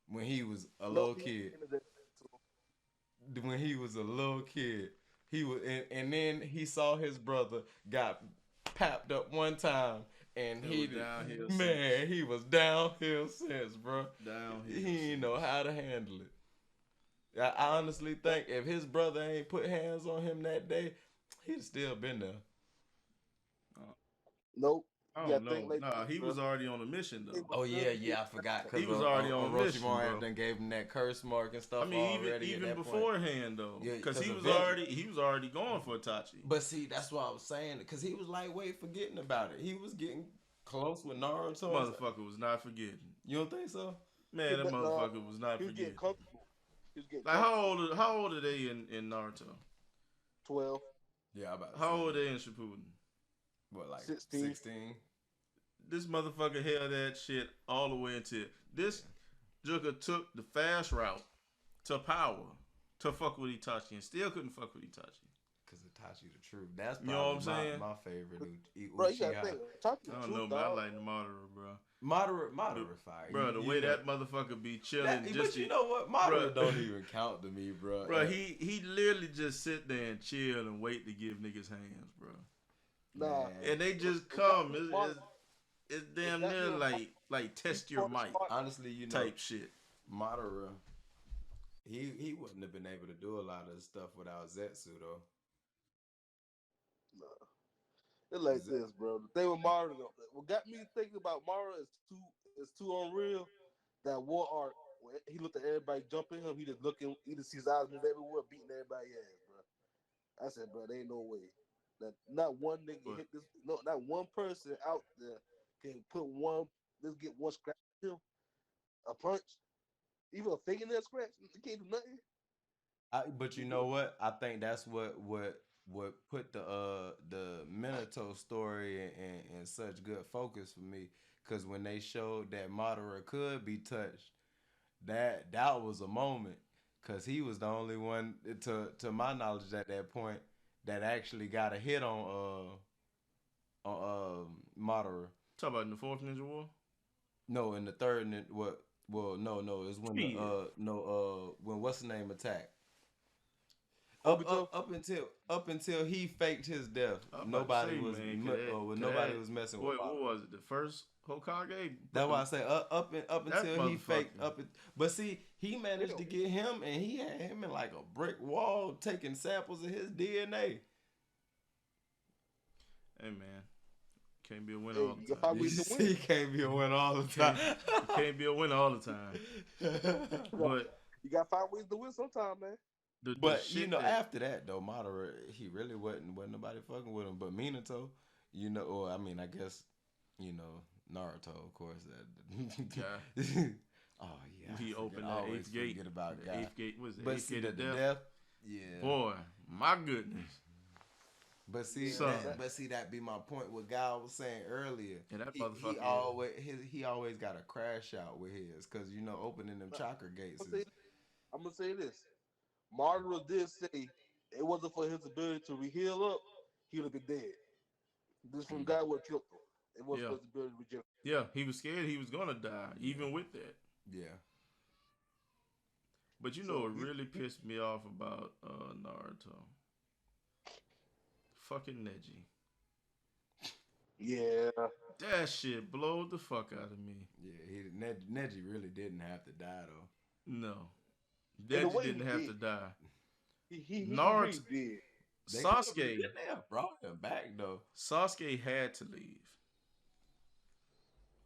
when he was a No, little he kid. ended that too. When he was a little kid. He was, and then he saw his brother got papped up one time, and It was downhill man, he was downhill since, bro. Downhill He ain't know since. how to handle it. I honestly think if his brother ain't put hands on him that day, he'd still been there. Nope. I You don't gotta think know. like Nah, this, he bro. was already on a mission They though. was Oh good to get yeah, I forgot He because was already on a mission, Orochimaru bro. done gave him that curse mark and I stuff mean, even already at even that point. beforehand though, Yeah, because because he was already going for Itachi. But see, that's what I was saying because he was lightweight forgetting about it. He was getting close with Naruto. Motherfucker was not forgetting. You don't think so? Man, that motherfucker was not he was getting forgetting. comfortable. He was getting Like comfortable. how old are they in Naruto? 12, Yeah, I'm about to How say. old are they in Shippuden? What, like 16. 16? This motherfucker held that shit all the way until this Joker took the fast route to power to fuck with Itachi and still couldn't fuck with Itachi. Because Itachi the truth. That's You know what I'm probably saying? my favorite Bro, you gotta Uchiha. think. Talk the I don't truth, know, man. I dog. like the Madara, bro. Moderate fire. Bro, the way that motherfucker be chilling, But you know what? Moderate don't even count to me, bro. Bro, he literally just sit there and chill and wait to give niggas hands, bro. Nah. And they just come. It's damn near like test your mic Honestly, you know, type shit. Madara, he wouldn't have been able to do a lot of stuff without Zetsu though. Nah. It's like this, bro. The thing with Mario, what got me thinking about Mario is too unreal. That war arc, when he looked at everybody jumping him, he just looking, he just sees his eyes move everywhere, beating everybody ass, bro. I said, bro, there ain't no way that not one nigga hit this, no, not one person out there can put one, just get one scratch at him, a punch, even a fingernail scratch, he can't do nothing. But you know what? I think that's what put the Minato story in such good focus for me. Cause when they showed that Madara could be touched, that was a moment. Cause he was the only one to my knowledge at that point that actually got a hit on Madara. Talk about in the fourth Ninja War. No, in the third what? Well, no, it's when when what's the name attacked. Obito, Up until he faked his death, nobody was messing with. What was it? The first Hokage? That's why I say up until he faked motherfucker. but see, he managed to get him, and he had him in like a brick wall taking samples of his DNA. Hey man, can't be a winner all the you time. find ways to win. He can't be a winner all the time. You can't be a winner all the time. But You gotta find ways to win sometime, man. But you know, after that though, Madara, he really wasn't nobody fucking with him. But Minato, you know, or I mean, I guess, you know, Naruto, of course. Yeah. Oh yeah. He opened that eighth gate. About the eighth gate was the but eighth see, gate the of death. Yeah. Boy, my goodness. But see, that be my point. What Guy was saying earlier. And that motherfucker. He always got a crash out with his, because you know, opening them chakra gates. I'm gonna say this. Madara did say it wasn't for his ability to heal up, he would have been dead. This from guy would have killed him. It wasn't for his ability to regenerate. Yeah, he was scared he was gonna die, even with that. Yeah. But you know what really pissed me off about Naruto? Fucking Neji. Yeah. That shit blowed the fuck out of me. Yeah, Neji really didn't have to die though. No. Neji didn't have to die. He Naruto did. Sasuke. They brought him back though. Sasuke had to leave.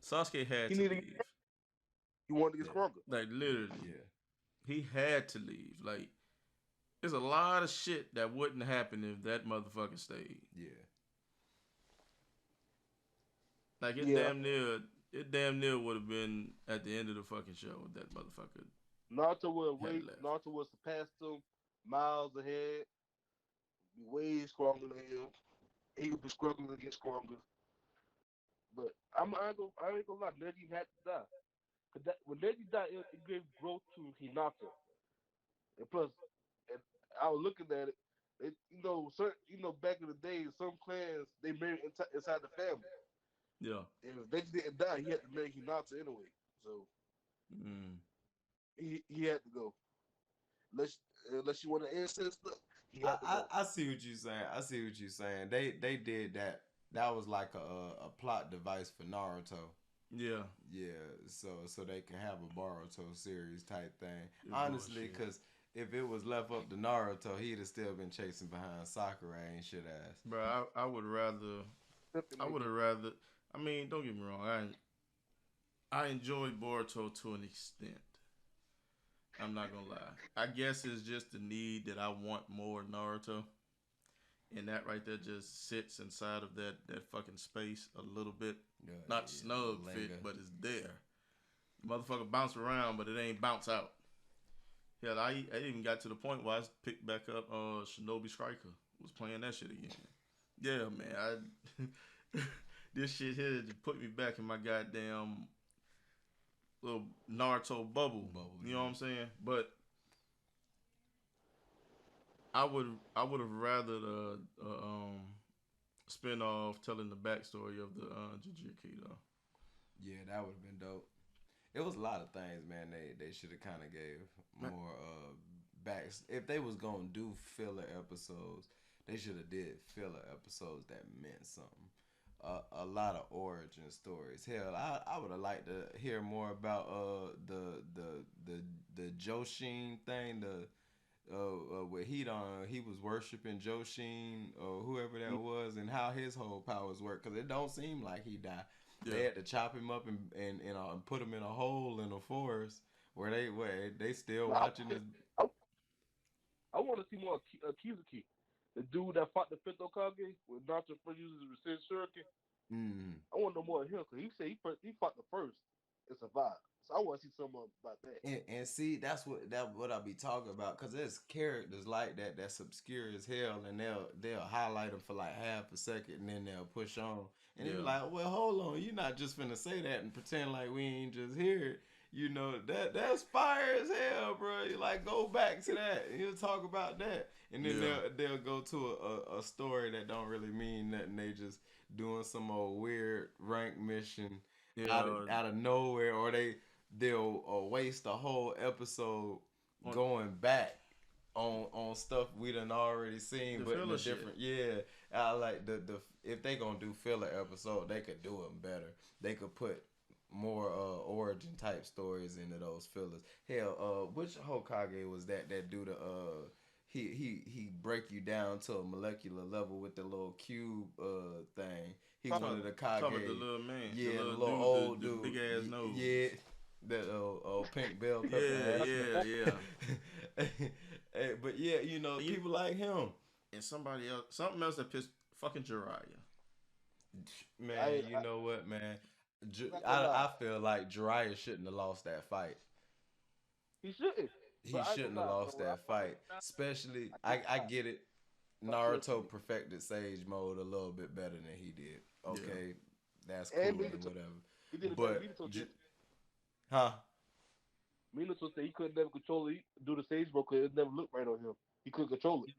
Sasuke had to leave. He wanted to get stronger. Like literally. Yeah. He had to leave. Like, there's a lot of shit that wouldn't happen if that motherfucker stayed. Yeah. Like it damn near would have been at the end of the fucking show if that motherfucker. Naruto would surpass him miles ahead. Be way stronger than him. He would be struggling to get stronger. But I ain't gonna lie, Neji had to die. When Neji died, it gave growth to Hinata. And plus, and I was looking at it, back in the day, some clans they married inside the family. Yeah. And if Neji didn't die, he had to marry Hinata anyway. So he had to go. Unless you want an ancestor, he had to go. I see what you're saying. They did that that was like a plot device for Naruto. Yeah, Yeah, so they can have a Boruto series type thing. it's Honestly, bullshit, because if it was left up to Naruto, he'd have still been chasing behind Sakura ain't shit ass. bro. I would rather. I would have Definitely. rather. I mean, don't get me wrong. I enjoyed Boruto to an extent. I'm not gonna lie. I guess it's just the need that I want more Naruto, and that right there just sits inside of that fucking space a little bit. Not snug Yeah, fit, linger. but it's there. Motherfucker bounce around, but it ain't bounce out. Hell, I even got to the point where I picked back up Shinobi Striker. Was playing that shit again. Yeah, man. I this shit here just put me back in my goddamn little Naruto bubble. Bubble, You know what yeah. I'm saying? But I would have rather the spin off telling the backstory of the Jujutsu though. Yeah, that would have been dope. It was a lot of things, man. They should have kind of gave more back. If they was gonna do filler episodes, they should have did filler episodes that meant something. A lot of origin stories. Hell, I would have liked to hear more about the Joshin thing. Where he was worshiping Joshin or whoever that was, and how his whole powers work. Cause it don't seem like he died. They Yeah. had to chop him up and put him in a hole in a forest where they still But watching this. I want to see more Kizuki, the dude that fought the fifth Okage when Naruto first uses his Resist Shuriken. Mm. I want to know more of him because he said he fought the first and survived. So I want to see some more about that. And see, that's what I be talking about. Cause there's characters like that that's obscure as hell, and they'll highlight them for like half a second, and then they'll push on. And they be Yeah. like, well, hold on, you're not just finna say that and pretend like we ain't just hear it. You know that's fire as hell, bro. You like go back to that. And he'll talk about that, and then Yeah. they'll go to a story that don't really mean nothing. They just doing some old weird rank mission Yeah. out of nowhere, or they'll waste a whole episode On going back on stuff we done already seen, the but in a filler shit. different. Yeah, I like the if they gonna do filler episode, they could do them better. They could put more origin type stories into those fillers. Hell, which Hokage was that do the he break you down to a molecular level with the little cube thing. He You Talk- wanted talk, a talk about the Kage. little man, the Yeah, the little little dude, old the big dude. ass nose. Yeah, that pink bell pepper Yeah, ass. yeah, yeah. But yeah, you know, And, people like him. and somebody else, something else that pissed fucking Jiraiya. Man, you know what, man? not gonna lie, I feel like Jiraiya shouldn't have lost that fight. he shouldn't. He But I ain't shouldn't gonna have lie, lost bro. that fight. Especially, I can't I lie. get it. My feelings Naruto perfected Sage Mode a little bit better than he did. Yeah. Okay, that's cool And and whatever. he did it better. But, huh? Minato said he couldn't never control it, do the sage bro because it never looked right on him. He couldn't control it.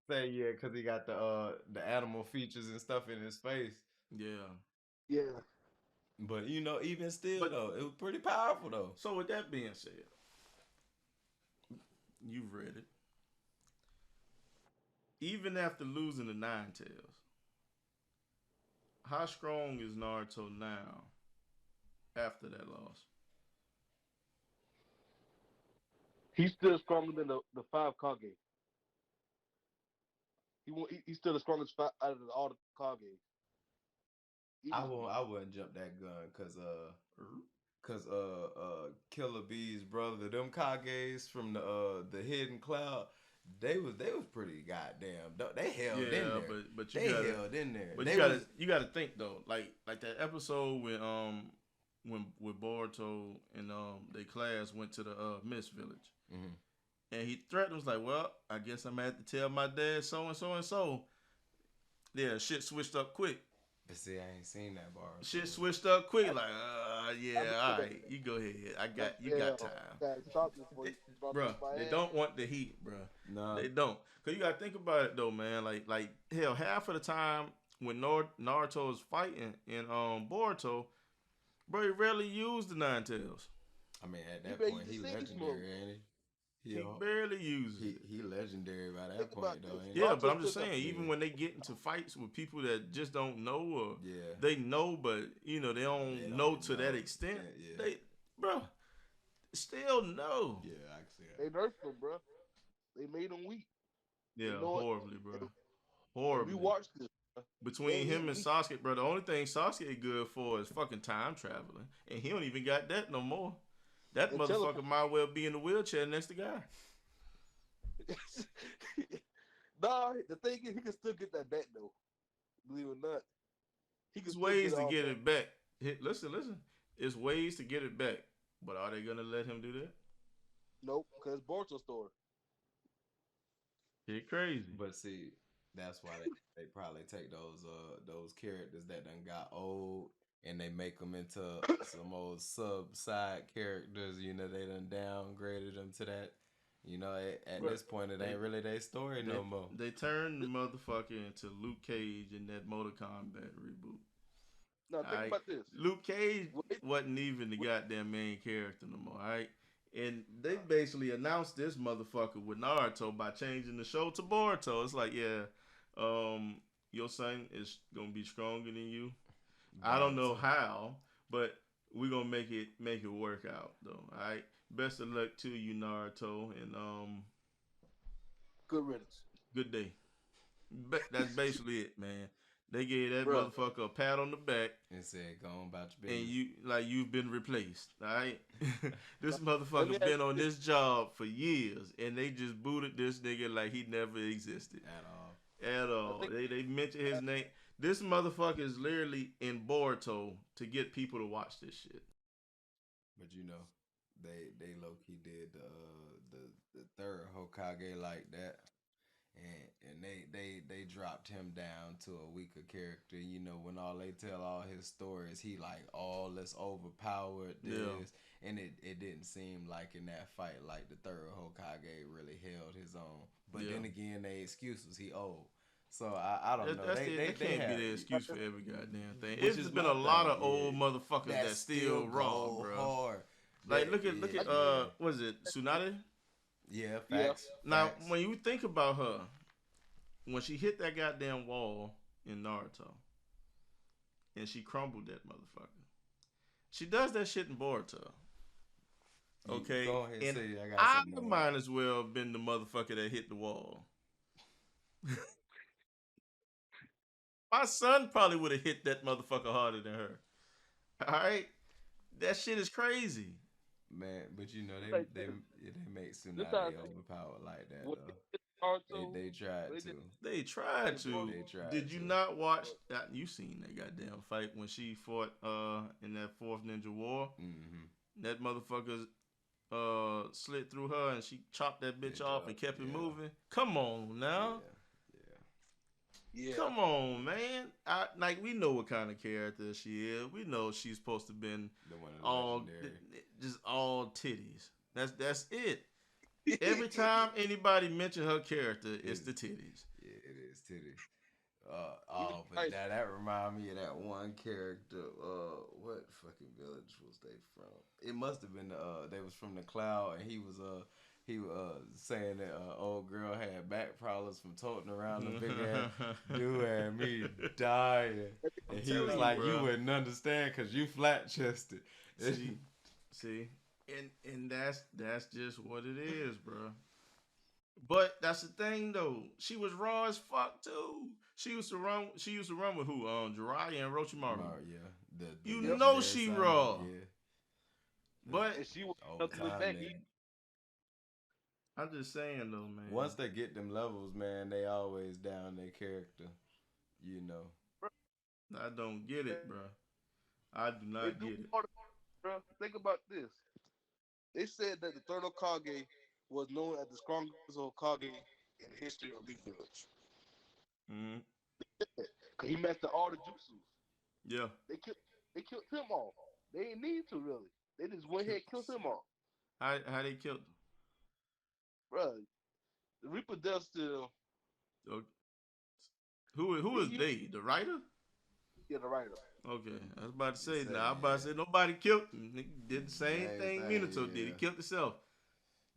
Say yeah, cause he got the animal features and stuff in his face. Yeah. Yeah. But you know, even still But though, it was pretty powerful though. so with that being said, you've read it. Even after losing the Nine Tails, how strong is Naruto now after that loss? He's still stronger than the five Kage. He's still the strongest out of all the Kage. Easily. I wouldn't jump that gun cause Killer Bee's brother, them Kages from the Hidden Cloud, they was pretty goddamn. They held in Yeah, there. but you They gotta held in there. but They was you gotta think though, like that episode when with Boruto and they class went to the Mist Village. Mhm. And he threatened was like, well, I guess I'm gonna have to tell my dad so and so and so. Yeah, shit switched up quick. But see, I ain't seen that bar. Shit switched up quick. Like, yeah, I all right, you go ahead. You got time. Bruh, they don't want the heat, bruh. No. They don't. Cause you gotta think about it though, man. Like hell, half of the time when Naruto is fighting in Boruto, bro, he rarely used the Nine Tails. I mean, at You that bet point, you he the sage legendary, mode. ain't he? He He barely uses it. he legendary by Think that about point though, this. ain't Yeah, he? but Naruto I'm just still got saying, Yeah, even when they get into fights with people that just don't know, or yeah. they know, but they They don't know don't to that know. extent, Yeah, they, bro, still know. yeah. I can see they that. nerfed him, bro. They made him weak. They Yeah, know it, horribly, bro. and we Horribly. watched this. Bro. Between He him and weak. Sasuke, bro, the only thing Sasuke good for is fucking time traveling, and he don't even got that no more. That And motherfucker teleport. might well be in the wheelchair next to guy. Nah, the thing is, he can still get that back though. Believe it or not, he can There's still get ways it to all get back. it back. Listen. It's ways to get it back, but are they gonna let him do that? Nope, because Boruto story. He crazy. But see, that's why they probably take those characters that done got old and they make them into some old sub side characters. You know, they done downgraded them to that. You know, at Bro, this point, it They ain't really their story they no more. they turned the motherfucker into Luke Cage in that Mortal Kombat reboot. now think Alright, about this. Luke Cage Wait, wasn't even the wait, goddamn main character no more. Alright, and they basically announced this motherfucker with Naruto by changing the show to Boruto. It's like, yeah, your son is gonna be stronger than you. I don't know Boruto. how, but we're gonna make it work out though. Alright. Best of luck to you, Naruto, and good riddance, good day. That's basically it, man. They gave that bro. motherfucker a pat on the back, And said, "Go on about your and business." you've been replaced. All right, Now, this let me motherfucker ask been on you this. this job for years, and they just booted this nigga like he never existed At all. at I all. think They mention his name. This motherfucker is literally in Boruto to get people to watch this shit. But you know, they low key did the third Hokage like that, and they dropped him down to a weaker character. You know, when all they tell all his stories, he like all this overpowered Yeah. this, and it didn't seem like in that fight like the third Hokage really held his own. But Yeah. then again, they excuse was he old. So I don't know. That's it. That They can't be have, the excuse for every goddamn thing. which It's is been my a lot thing. of old Yeah, motherfuckers that that still raw, go bro. hard. Like That look at yeah. what is it, Tsunade? Yeah, Yeah, facts. Now Facts. when you think about her, when she hit that goddamn wall in Naruto, and she crumbled that motherfucker. She does that shit in Boruto. Okay, Go ahead and and say I got I something on that. might as well have been the motherfucker that hit the wall. My son probably would have hit that motherfucker harder than her. All right, that shit is crazy. Man, but you know like they this. they make This how I Tsunade think. overpowered like that When they though. did Naruto, They tried when they to. did They tried to. They tried Did you to. not watch? You seen that goddamn fight when she fought in that fourth Ninja War? Mm-hmm. That motherfucker slid through her and she chopped that bitch Good off job. and kept it Yeah. moving. Come on now. Yeah. Yeah. yeah, Come on, man. Like we know what kind of character she is. We know she's supposed to been The one of the all legendary. just all titties. That's it. Every time anybody mention her character, it's the titties. Yeah, it is titty. even But that remind me of that one character. What fucking village was they from? It must have been they was from the cloud, and he was saying that old girl had back problems from toting around the big ass dude and me dying, and he was telling you, like, "You bro. wouldn't understand because you flat chested." See, and that's just what it is, bro. But that's the thing though. She was raw as fuck too. She used to run. She used to run with who? Jiraiya and Orochimaru. Yeah, the You know legendary she son, raw. yeah, But and she was over coming time, back. man. I'm just saying though, man. Once they get them levels, man, they always down their character. You know. I don't get it, bro. I do They not do get it. all the, bro. Think about this. They said that the third Hokage was known as the strongest Hokage in the history of League Village. Mm-hmm. Cause he mastered all the jutsus. Yeah. They killed him off. They didn't need to really. They just went ahead and killed him off. How they killed him? Bro, the Reaper Death still Okay. Who is he they? The writer? yeah the writer. Okay, I was about to say. Say, Now I was about to say nobody killed him. Nigga did the same Same thing thing, Minato did. He yeah. killed himself.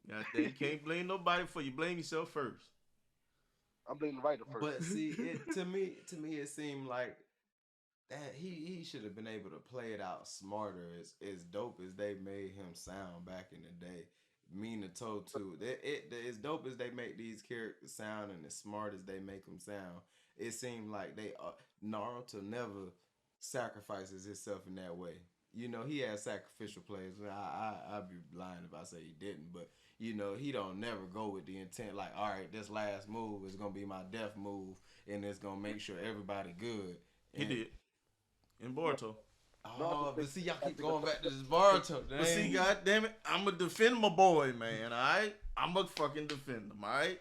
God damn, you can't blame nobody for you. Blame yourself first. I'm blaming the writer first. But see, it to me it seemed like that he should have been able to play it out smarter. As dope as they made him sound back in the day. Minato too. As dope as they make these characters sound and as smart as they make them sound, it seemed like they Naruto never sacrifices himself in that way. You know, he has sacrificial plays. I'd be lying if I say he didn't, but you know, he don't never go with the intent like, all right, this last move is gonna be my death move, and it's gonna make sure everybody good. He And, did in Boruto. Oh, but see, y'all keep going back to this Boruto. But see, God damn it, I'ma defend my boy, man. All right, I'ma fucking defend him. All right.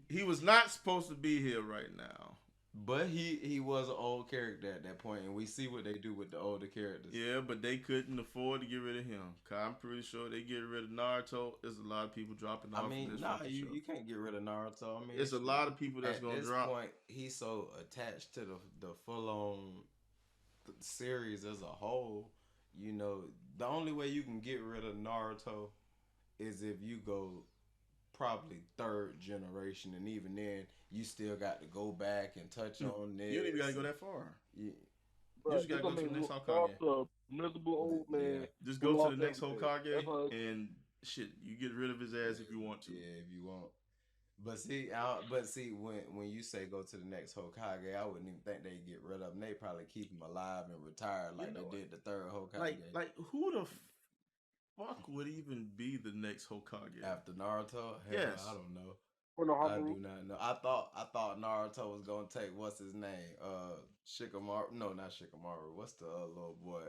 He was not supposed to be here right now. But he was an old character at that point, and we see what they do with the older characters. Yeah, but they couldn't afford to get rid of him. Cause I'm pretty sure they get rid of Naruto. There's a lot of people dropping off. I mean, this nah, fucking you, show. you can't get rid of Naruto. I mean, It's a lot of people that's at gonna this drop. point, he's so attached to the full on series as a whole. You know, the only way you can get rid of Naruto is if you go probably third generation, and even then, you still got to go back and touch on this. You don't even gotta go that far. Yeah. You just gotta go to the next Hokage. Miserable old man. Just go to lost the next everything. Hokage That's all- and shit. You get rid of his ass if you want to. Yeah, if you want. But see, when you say go to the next Hokage, I wouldn't even think they'd get rid of him. They probably keep him alive and retire like know they did the third Hokage. Like who the fuck would even be the next Hokage? After Naruto, hell, Yes. I don't know. Or no I do Haru. not know. I thought Naruto was gonna take what's his name? Shikamaru. No, not Shikamaru. What's the little boy?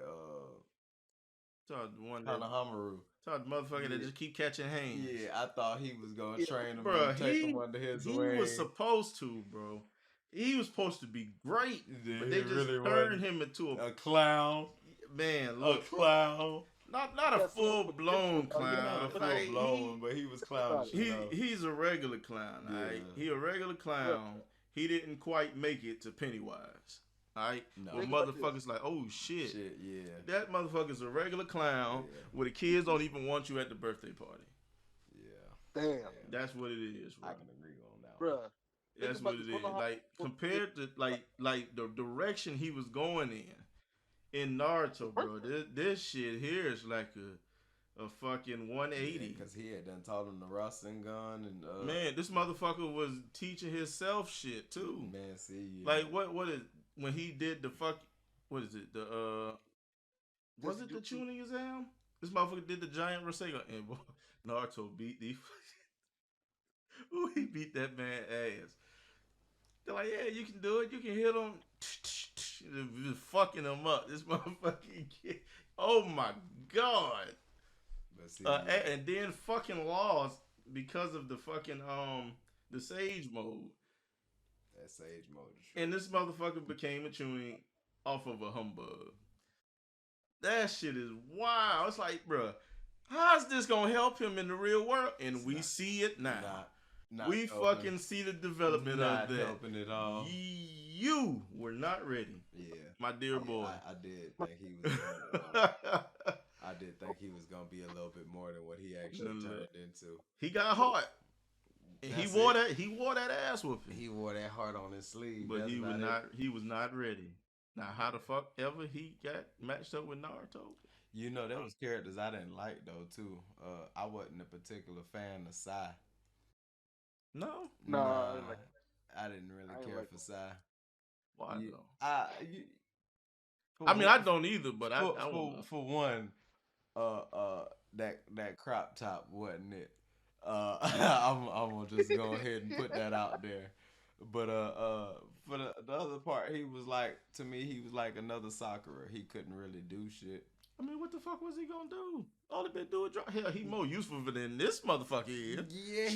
Talk the one that Hamaru. talk the motherfucker that Yeah. just keep catching hands. Yeah, I thought he was gonna train him Bro, and take him under his he wing. was supposed to, bro. He was supposed to be great, Yeah, but they he just really turned wasn't. him into A clown. man. Look, Clown. not a full blown clown. Not a Like, full blown, but he was clownish. he's a regular clown. All right, Yeah. he a regular clown. He didn't quite make it to Pennywise. All right, No. but motherfuckers like, oh shit. Yeah. That motherfucker's a regular clown Yeah. where the kids don't even want you at the birthday party. Yeah. Damn. That's what it is, bro. I can agree on that. Bruh. That's Think what about it this. is. Hold on. Like compared to like the direction he was going in Naruto, bro. This shit here is like a fucking 180. Because he had done taught him the Rasengan and Man, this motherfucker was teaching himself shit too. Man, see, yeah. Like what is when he did the fuck? What is it? Was it the tuning exam? This motherfucker did the giant Rasengan, and boy, Naruto beat the. Ooh, he beat that man ass. They're like, yeah, you can do it. You can hit him. Just fucking him up. This motherfucking kid. Oh my god. But see, And then fucking lost because of the fucking the Sage mode. that Sage mode is true. And this motherfucker became a tuning off of a humbug. That shit is wild. It's like, bruh, how's this gonna help him in the real world? And we see it now. Not we helping. fucking see the development Not of that. helping at all. You were not ready, Yeah. my dear boy. I did think he was gonna, I did think he was gonna be a little bit more than what he actually turned into. He got hot. And he wore that ass whooping. He wore that heart on his sleeve. But That's he was about not it. he was not ready. Now how the fuck ever he got matched up with Naruto? You know, there was characters I didn't like though too. I wasn't a particular fan of Sai. No? No, I didn't like I didn't really I didn't care like for Sai. Why You- though? For I mean, one- I don't either, but I for, won't. for one, that crop top wasn't it. I'm gonna just go ahead and put that out there. But for the other part, he was like, to me, he was like another Sakura. He couldn't really do shit. I mean, what the fuck was he gonna do? All he been doing drop. Hell, he more useful than this motherfucker is. Yeah,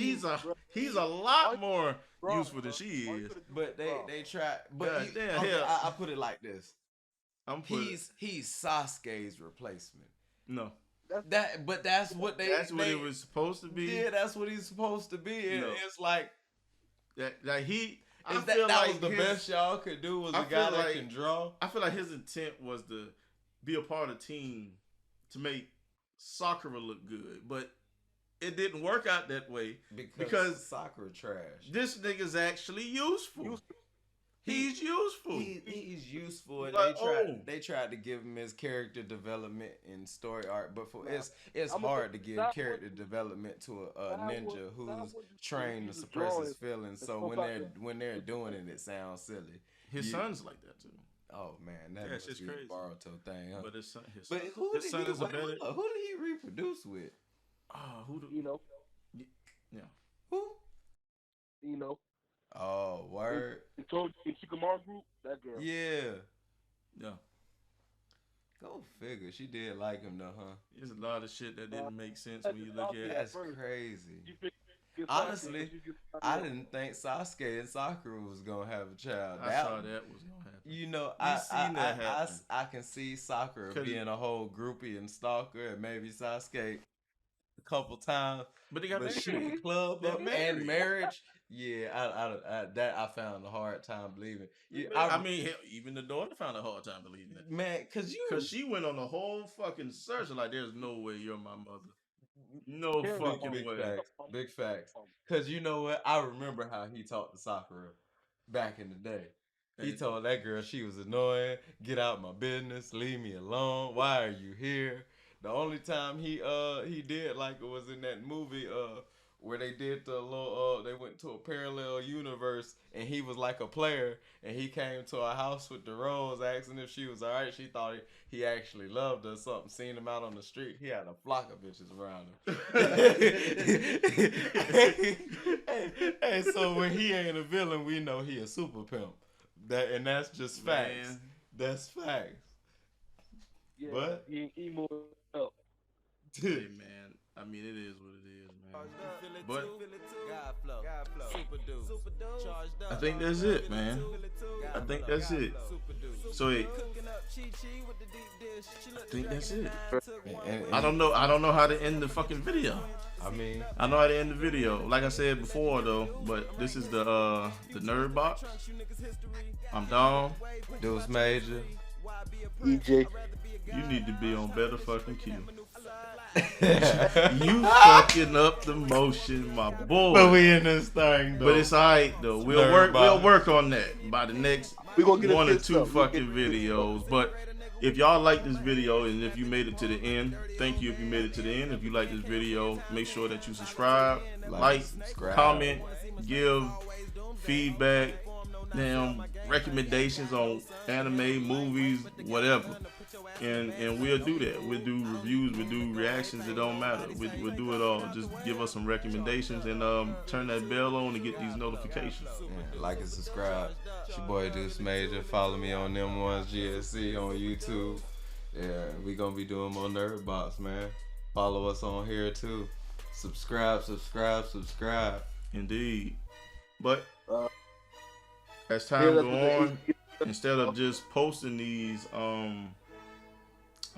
He's a lot more useful than she is. but they tried. But God damn, okay, hell. I put it like this: he's Sasuke's replacement. No. But that's what That's what it was supposed to be. Yeah, that's what he's supposed to be. And No. it's like Like he. I that feel like was the best y'all could do was I a guy feel that like- can draw. I feel like his intent was to be a part of the team to make Sakura look good, but it didn't work out that way because Sakura trash. This nigga's actually useful. He's useful. He's useful, and like, they tried to give him his character development and story arc, but it's hard to give character development to a ninja who's trained to suppress his feelings. So when they're doing it, it sounds silly. His son's like that too. Oh man, that must be crazy. A Boruto thing, huh? But his son is a better. Who did he reproduce with? Who do Yeah. Who? Oh, word. He told you Shikamaru group, that girl. Yeah. Yeah. Go figure. She did like him though, huh? There's a lot of shit that didn't make sense when you look at it. That's crazy. Honestly, I didn't think Sasuke and Sakura was gonna have a child. I saw that was gonna happen. You know, I can see Sakura being a whole groupie and stalker, and maybe Sasuke a couple times. But they got married. Club up and marriage. Yeah, I found a hard time believing. Yeah, I mean, hell, even the daughter found a hard time believing it. Man, because she went on a whole fucking search like, there's no way you're my mother. No fucking way. Big facts. Because you know what? I remember how he talked to Sakura back in the day. He told that girl she was annoying. Get out my business. Leave me alone. Why are you here? The only time he did like it was in that movie where they did the little they went to a parallel universe and he was like a player and he came to our house with the Rose asking if she was alright. She thought he actually loved her or something. Seen him out on the street. He had a flock of bitches around him. hey, so when he ain't a villain, we know he a super pimp. That's just facts. Man. That's facts. Yeah, but he more help. Hey man, I mean it is what it is, man. But I think that's it, man. I think that's it. So I think that's it. I don't know how to end the fucking video. I mean, I know how to end the video. Like I said before though, but this is the Nerd Box. I'm Dom. Deuce Major. EJ. You need to be on better fucking cue. You fucking up the motion, my boy. But we in this thing though. But it's alright though. We'll work on that by the next one or two fucking videos. But if y'all like this video and if you made it to the end, thank you if you made it to the end. If you like this video, make sure that you subscribe, like, comment, give feedback, recommendations on anime, movies, whatever. And we'll do that. We'll do reviews, we'll do reactions, it don't matter. We'll do it all. Just give us some recommendations and turn that bell on to get these notifications. Yeah, like and subscribe. It's your boy Deuce Major. Follow me on M1's GSC on YouTube. Yeah, we gonna be doing more Nerd Box, man. Follow us on here too. Subscribe. Indeed. But as time go on, instead of just posting these, I'm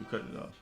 cutting it off.